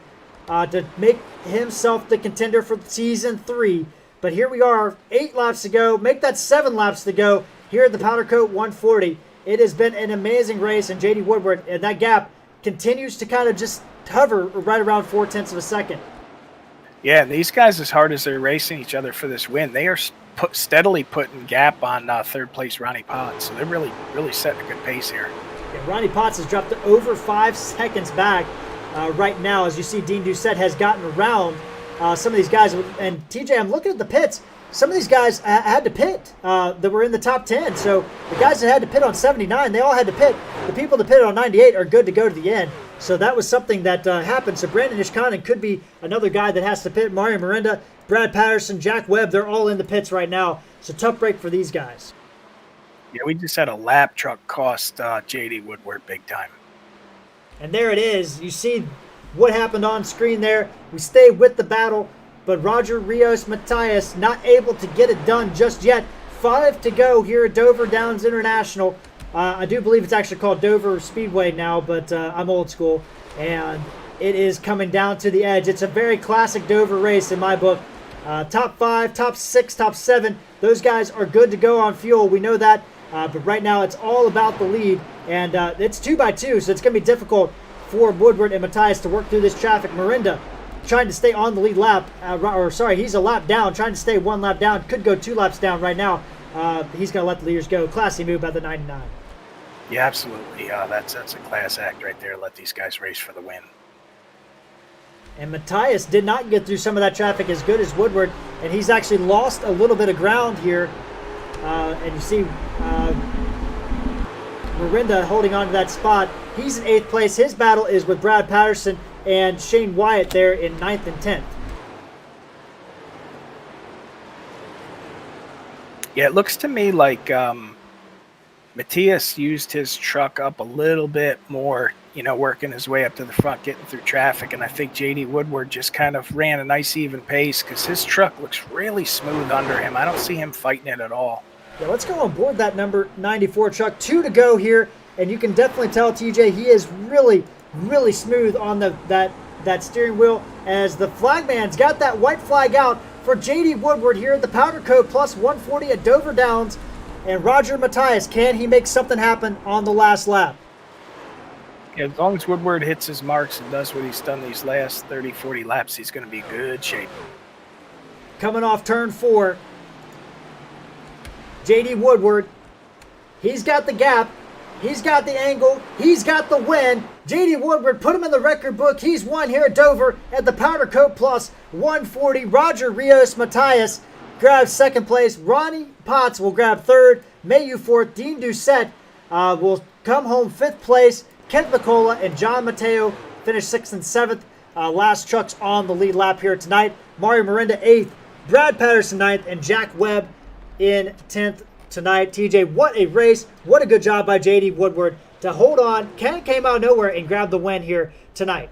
to make himself the contender for season 3. But here we are, 8 laps to go. Make that 7 laps to go here at the PowderKote 140. It has been an amazing race, and JD Woodward, and that gap continues to kind of just hover right around 0.4 of a second. Yeah, these guys, as hard as they're racing each other for this win, they are steadily putting gap on 3rd place Ronnie Potts. So they're really setting a good pace here. And Ronnie Potts has dropped to over 5 seconds back right now. As you see, Dean Doucette has gotten around some of these guys. And TJ, I'm looking at the pits. Some of these guys had to pit that were in the top 10. So the guys that had to pit on 79, they all had to pit. The people that pitted on 98 are good to go to the end. So that was something that happened. So Brandon Ishkanen could be another guy that has to pit. Mario Miranda, Brad Patterson, Jack Webb, they're all in the pits right now. So tough break for these guys. Yeah, we just had a lap truck cost JD Woodward big time. And there it is. You see what happened on screen there. We stay with the battle. But Roger Rios Matthias not able to get it done just yet. 5 to go here at Dover Downs International. I do believe it's actually called Dover Speedway now, but I'm old school. And it is coming down to the edge. It's a very classic Dover race in my book. Top 5, top 6, top 7. Those guys are good to go on fuel. We know that. But right now it's all about the lead. And it's 2x2, so it's going to be difficult for Woodward and Matthias to work through this traffic. Miranda trying to stay on the lead lap, he's a lap down, trying to stay 1 lap down, could go 2 laps down right now. He's going to let the leaders go. Classy move by the 99. Yeah, absolutely. That's a class act right there. Let these guys race for the win. And Matthias did not get through some of that traffic as good as Woodward, and he's actually lost a little bit of ground here. And you see Miranda holding on to that spot. He's in 8th place. His battle is with Brad Patterson and Shane Wyatt there in 9th and 10th. Yeah, it looks to me like Matthias used his truck up a little bit more, working his way up to the front, getting through traffic. And I think JD Woodward just kind of ran a nice even pace because his truck looks really smooth under him. I don't see him fighting it at all. Yeah, let's go on board that number 94 truck. 2 to go here. And you can definitely tell, TJ, he is really, really smooth on that steering wheel as the flagman's got that white flag out for JD Woodward here at the PowderKote Plus 140 at Dover Downs. And Roger Matthias, can he make something happen on the last lap? Yeah, as long as Woodward hits his marks and does what he's done these last 30, 40 laps, he's going to be in good shape. Coming off turn 4, JD Woodward, he's got the gap. He's got the angle. He's got the win. JD Woodward, put him in the record book. He's won here at Dover at the PowderKote Plus 140. Roger Rios Matthias grabs 2nd place. Ronnie Potts will grab 3rd. Mayu 4th. Dean Doucette will come home 5th place. Kent McCullough and John Mateo finish 6th and 7th. Last trucks on the lead lap here tonight. Mario Miranda 8th. Brad Patterson 9th. And Jack Webb in 10th. Tonight. TJ, what a race. What a good job by JD Woodward to hold on. Ken came out of nowhere and grabbed the win here tonight.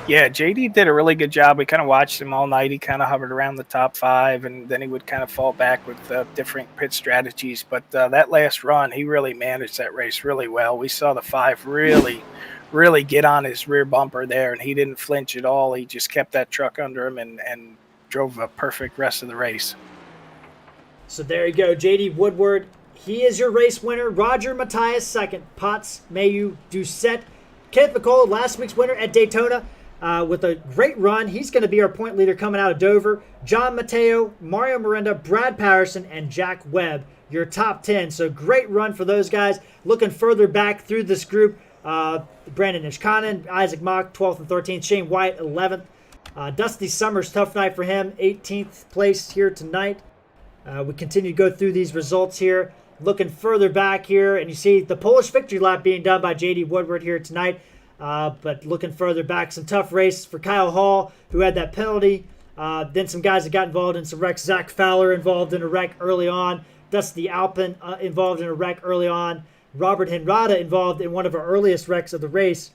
Yeah, JD did a really good job. We kind of watched him all night. He kind of hovered around the top 5, and then he would kind of fall back with different pit strategies. But that last run, he really managed that race really well. We saw the 5 really, really get on his rear bumper there, and he didn't flinch at all. He just kept that truck under him and drove a perfect rest of the race. So there you go, JD Woodward. He is your race winner. Roger Matthias 2nd. Potts, Mayu, Doucette. Kenneth McCullough, last week's winner at Daytona with a great run. He's going to be our point leader coming out of Dover. John Mateo, Mario Miranda, Brad Patterson, and Jack Webb, your top 10. So great run for those guys. Looking further back through this group, Brandon Ishkanen, Isaac Mock, 12th and 13th. Shane White, 11th. Dusty Summers, tough night for him, 18th place here tonight. We continue to go through these results here. Looking further back here, and you see the Polish victory lap being done by JD Woodward here tonight. But looking further back, some tough race for Kyle Hall, who had that penalty. Then some guys that got involved in some wrecks. Zach Fowler involved in a wreck early on. Dusty Alpin involved in a wreck early on. Robert Henrada involved in one of our earliest wrecks of the race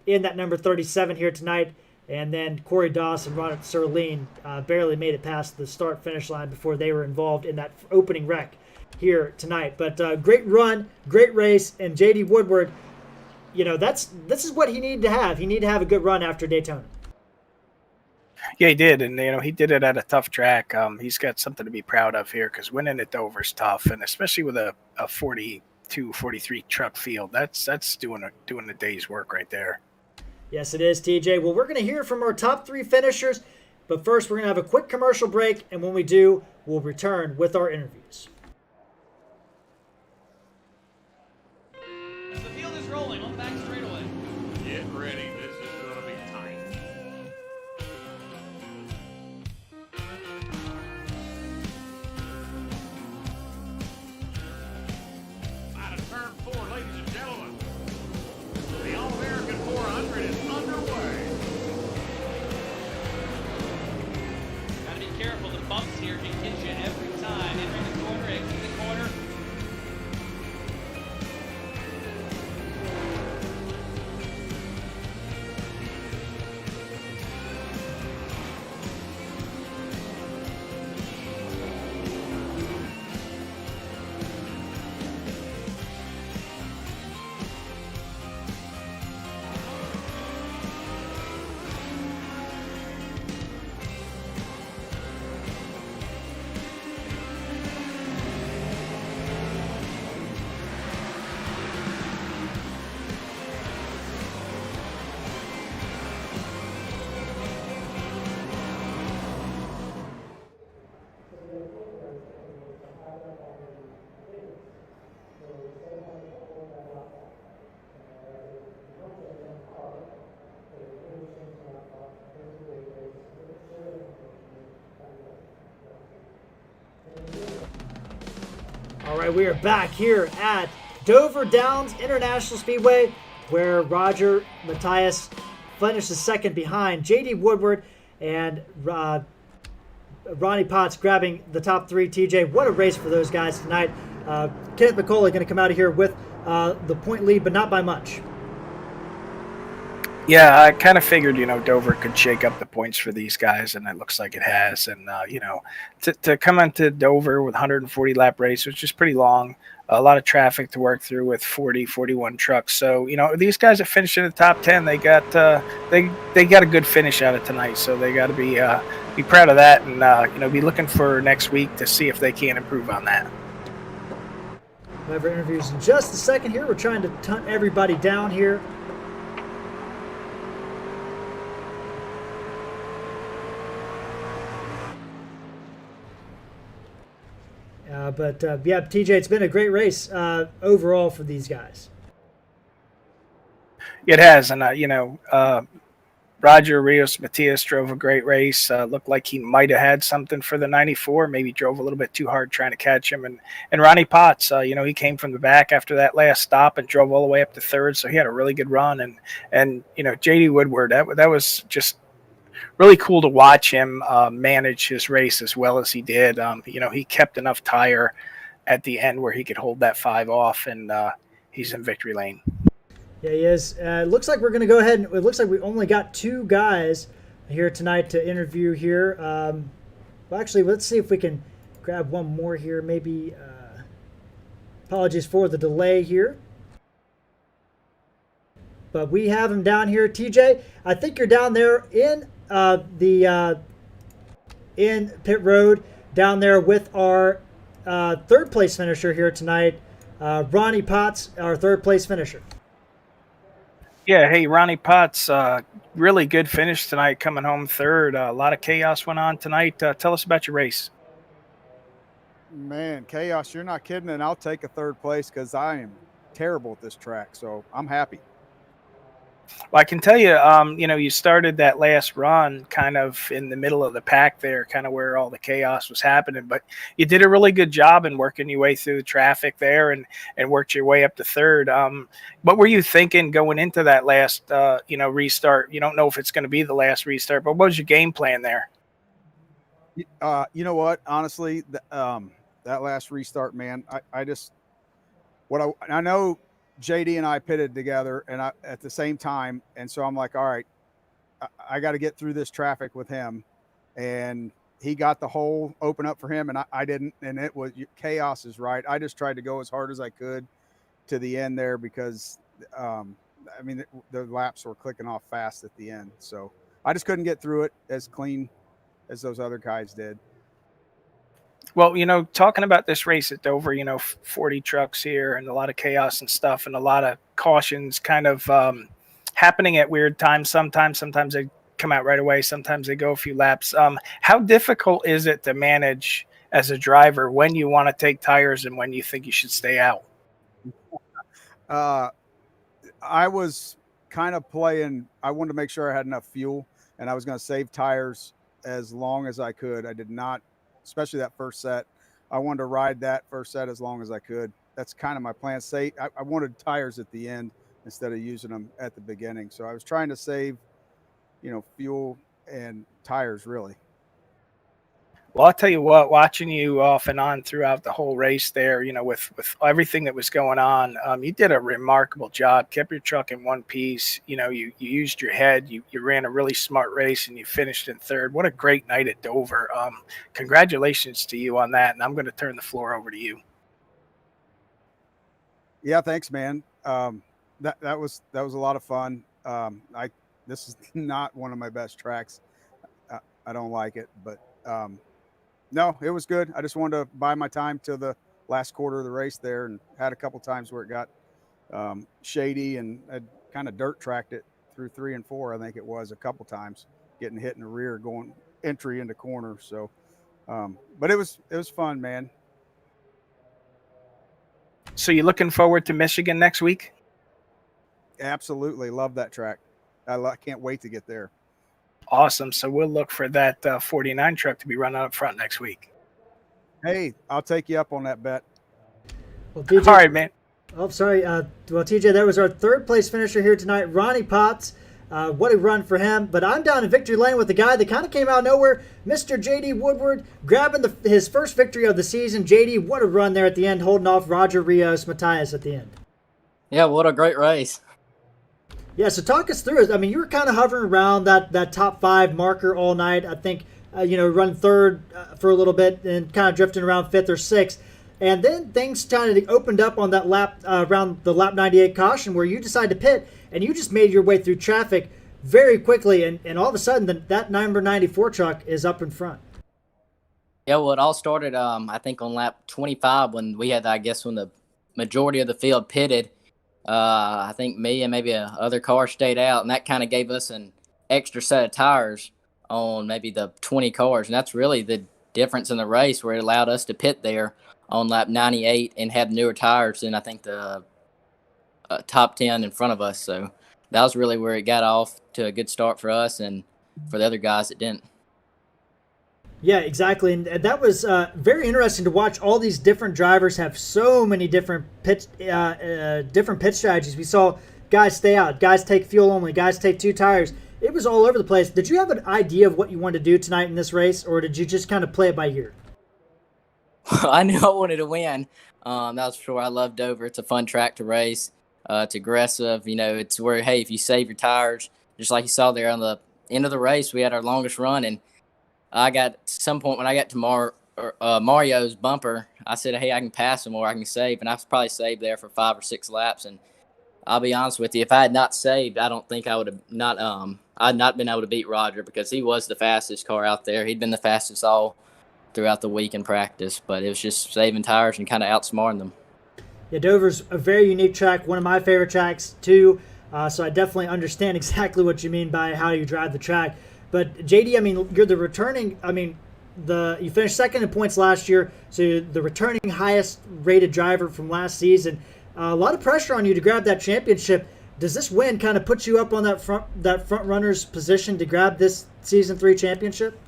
in that number 37 here tonight. And then Corey Doss and Ronald Serline barely made it past the start-finish line before they were involved in that opening wreck here tonight. But great run, great race, and J.D. Woodward, this is what he needed to have. He needed to have a good run after Daytona. Yeah, he did, and he did it at a tough track. He's got something to be proud of here because winning at Dover is tough, and especially with a 42, 43 truck field, that's doing a day's work right there. Yes, it is, TJ. Well, we're going to hear from our top 3 finishers, but first we're going to have a quick commercial break, and when we do, we'll return with our interviews. The field is rolling on the back straightaway. Get ready. This is going to be tight. All right, we are back here at Dover Downs International Speedway, where Roger Matthias finishes second behind J.D. Woodward and Ronnie Potts grabbing the top three. TJ, what a race for those guys tonight. Kenneth McCauley going to come out of here with the point lead, but not by much. Yeah, I kind of figured, Dover could shake up the points for these guys, and it looks like it has. And, to come into Dover with 140 lap race, which is pretty long, a lot of traffic to work through with 41 trucks. So, these guys that finished in the top 10, they got they got a good finish out of tonight. So they got to be proud of that, and, be looking for next week to see if they can improve on that. We'll have our interviews in just a second here. We're trying to hunt everybody down here. But TJ, it's been a great race overall for these guys. It has, and Roger Rios Matias drove a great race. Looked like he might have had something for the 94. Maybe drove a little bit too hard trying to catch him. And Ronnie Potts, he came from the back after that last stop and drove all the way up to third. So he had a really good run. And J.D. Woodward, that was just really cool to watch him manage his race as well as he did. He kept enough tire at the end where he could hold that 5 off, and he's in victory lane. Yeah, he is. It looks like we're going to go ahead, and it looks like we only got 2 guys here tonight to interview here. Well, actually, let's see if we can grab one more here. Maybe, apologies for the delay here. But we have him down here. TJ, I think you're down there in in pit road down there with our third place finisher here tonight, Ronnie Potts, our third place finisher. Yeah, hey, Ronnie Potts, really good finish tonight, coming home third. A lot of chaos went on tonight. Tell us about your race. Man, chaos, you're not kidding, and I'll take a third place because I am terrible at this track, so I'm happy. Well, I can tell you, you started that last run kind of in the middle of the pack there, kind of where all the chaos was happening. But you did a really good job in working your way through the traffic there and worked your way up to third. What were you thinking going into that last, restart? You don't know if it's going to be the last restart, but what was your game plan there? You know what? Honestly, that last restart, man, I know JD and I pitted together and at the same time. And so I'm like, all right, I got to get through this traffic with him. And he got the hole open up for him and I didn't. And it was chaos is right. I just tried to go as hard as I could to the end there because, the laps were clicking off fast at the end. So I just couldn't get through it as clean as those other guys did. Well, talking about this race at Dover, 40 trucks here and a lot of chaos and stuff and a lot of cautions kind of happening at weird times. Sometimes they come out right away. Sometimes they go a few laps. How difficult is it to manage as a driver when you want to take tires and when you think you should stay out? I was kind of playing. I wanted to make sure I had enough fuel and I was going to save tires as long as I could. I did not, especially that first set. I wanted to ride that first set as long as I could. That's kind of my plan. I wanted tires at the end instead of using them at the beginning. So I was trying to save, fuel and tires really. Well, I'll tell you what, watching you off and on throughout the whole race there, with everything that was going on, you did a remarkable job, kept your truck in one piece. You used your head, you ran a really smart race and you finished in third. What a great night at Dover. Congratulations to you on that. And I'm going to turn the floor over to you. Yeah, thanks, man. That was a lot of fun. This is not one of my best tracks. I don't like it, but no, it was good. I just wanted to buy my time till the last quarter of the race there and had a couple times where it got shady and I kind of dirt tracked it through 3 and 4. I think it was a couple times getting hit in the rear, going entry into corner. So, but it was fun, man. So you looking forward to Michigan next week? Absolutely. Love that track. I can't wait to get there. Awesome. So we'll look for that 49 truck to be run out up front next week. Hey, I'll take you up on that bet. Well, TJ, All right, man. oh, sorry. Well, TJ, that was our third place finisher here tonight, Ronnie Potts. What a run for him. But I'm down in victory lane with the guy that kind of came out of nowhere, Mr. J.D. Woodward, grabbing his first victory of the season. J.D., what a run there at the end, holding off Roger Rios Matias at the end. Yeah, what a great race. Yeah, so talk us through it. I mean, you were kind of hovering around that top 5 marker all night. I think, run third for a little bit and kind of drifting around 5th or 6th. And then things kind of opened up on that lap around the lap 98 caution where you decided to pit and you just made your way through traffic very quickly. And all of a sudden, that number 94 truck is up in front. Yeah, well, it all started, I think, on lap 25 when we had, when the majority of the field pitted. I think me and maybe other car stayed out, and that kind of gave us an extra set of tires on maybe the 20 cars. And that's really the difference in the race where it allowed us to pit there on lap 98 and have newer tires than I think the top 10 in front of us. So that was really where it got off to a good start for us and for the other guys that didn't. Yeah, exactly. And that was very interesting to watch all these different drivers have so many different pit strategies. We saw guys stay out, guys take fuel only, guys take 2 tires. It was all over the place. Did you have an idea of what you wanted to do tonight in this race, or did you just kind of play it by ear? I knew I wanted to win. That was for sure. I love Dover. It's a fun track to race. It's aggressive. It's where, hey, if you save your tires, just like you saw there on the end of the race, we had our longest run. And I got to some point when I got to Mario's bumper, I said, hey, I can pass him or I can save. And I probably saved there for 5 or 6 laps. And I'll be honest with you, if I had not saved, I don't think I would have I'd not been able to beat Roger because he was the fastest car out there. He'd been the fastest all throughout the week in practice, but it was just saving tires and kind of outsmarting them. Yeah, Dover's a very unique track, one of my favorite tracks too, so I definitely understand exactly what you mean by how you drive the track. But JD, I mean, you're the returning, you finished second in points last year, so you're the returning highest rated driver from last season. A lot of pressure on you to grab that championship. Does this win kind of put you up on that front runner's position to grab this season 3 championship?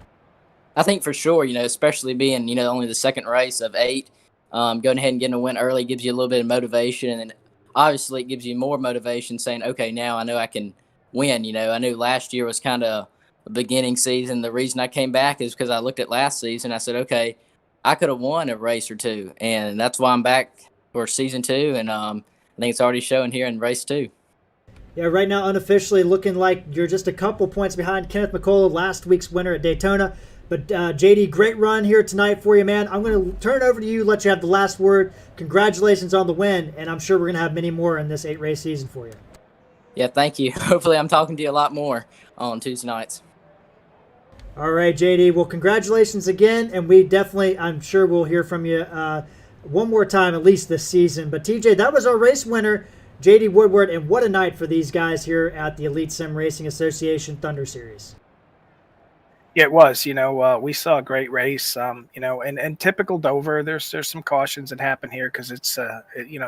I think for sure, especially being, only the second race of 8, going ahead and getting a win early gives you a little bit of motivation. And obviously it gives you more motivation saying, okay, now I know I can win. I knew last year was kind of a beginning season. The reason I came back is because I looked at last season. I said, okay, I could have won a race or 2. And that's why I'm back for season 2. And I think it's already showing here in race 2. Yeah, right now unofficially looking like you're just a couple points behind Kenneth McCullough, last week's winner at Daytona. But JD, great run here tonight for you, man. I'm going to turn it over to you, let you have the last word. Congratulations on the win, and I'm sure we're going to have many more in this 8-race season for you. Yeah, thank you. Hopefully I'm talking to you a lot more on Tuesday nights. All right, JD. Well, congratulations again, and we definitely, I'm sure we'll hear from you one more time at least this season. But TJ, that was our race winner, JD Woodward, and what a night for these guys here at the Elite Sim Racing Association Thunder Series. Yeah, it was. We saw a great race. And typical Dover, there's some cautions that happen here because it's the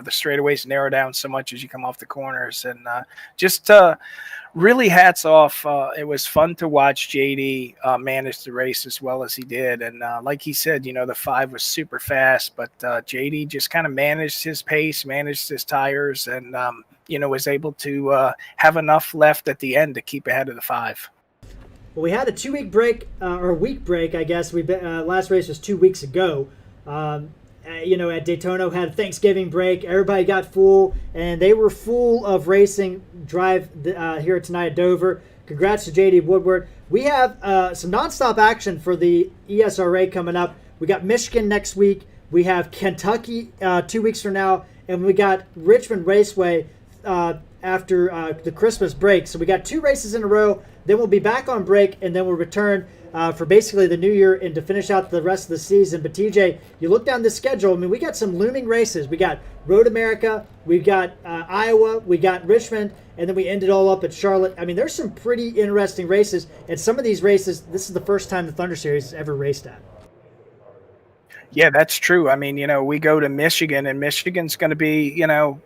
straightaways narrow down so much as you come off the corners, and just really hats off. It was fun to watch JD manage the race as well as he did, and like he said, the 5 was super fast, but JD just kind of managed his pace, managed his tires, and was able to have enough left at the end to keep ahead of the 5. Well, we had a 2-week break, or week break, I guess. Last race was 2 weeks ago. At Daytona, had a Thanksgiving break. Everybody got full, and they were full of racing drive here tonight at Dover. Congrats to JD Woodward. We have some nonstop action for the ESRA coming up. We got Michigan next week. We have Kentucky 2 weeks from now, and we got Richmond Raceway after the Christmas break. So we got 2 races in a row. Then we'll be back on break, and then we'll return for basically the new year and to finish out the rest of the season. But TJ, you look down the schedule. We got some looming races. We got Road America, we've got Iowa, we got Richmond, and then we end it all up at Charlotte. There's some pretty interesting races, and some of these races, this is the first time the Thunder Series has ever raced at. Yeah, that's true. We go to Michigan, and Michigan's going to be,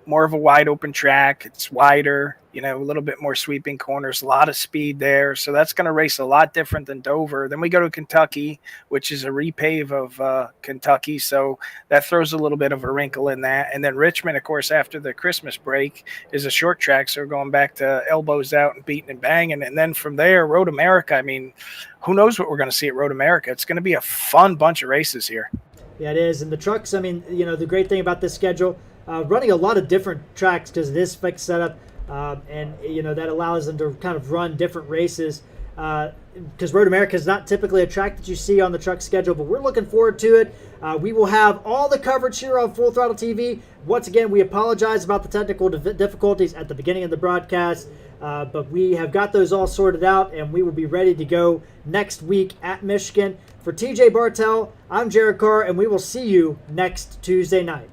more of a wide open track. It's wider. a little bit more sweeping corners, a lot of speed there. So that's going to race a lot different than Dover. Then we go to Kentucky, which is a repave of Kentucky. So that throws a little bit of a wrinkle in that. And then Richmond, of course, after the Christmas break is a short track. So we're going back to elbows out and beating and banging. And then from there, Road America. I mean, who knows what we're going to see at Road America? It's going to be a fun bunch of races here. Yeah, it is. And the trucks, I mean, the great thing about this schedule, running a lot of different tracks because it is fixed setup. And that allows them to kind of run different races because Road America is not typically a track that you see on the truck schedule, but we're looking forward to it. We will have all the coverage here on Full Throttle TV. Once again, we apologize about the technical difficulties at the beginning of the broadcast, but we have got those all sorted out, and we will be ready to go next week at Michigan. For TJ Bartel, I'm Jared Carr, and we will see you next Tuesday night.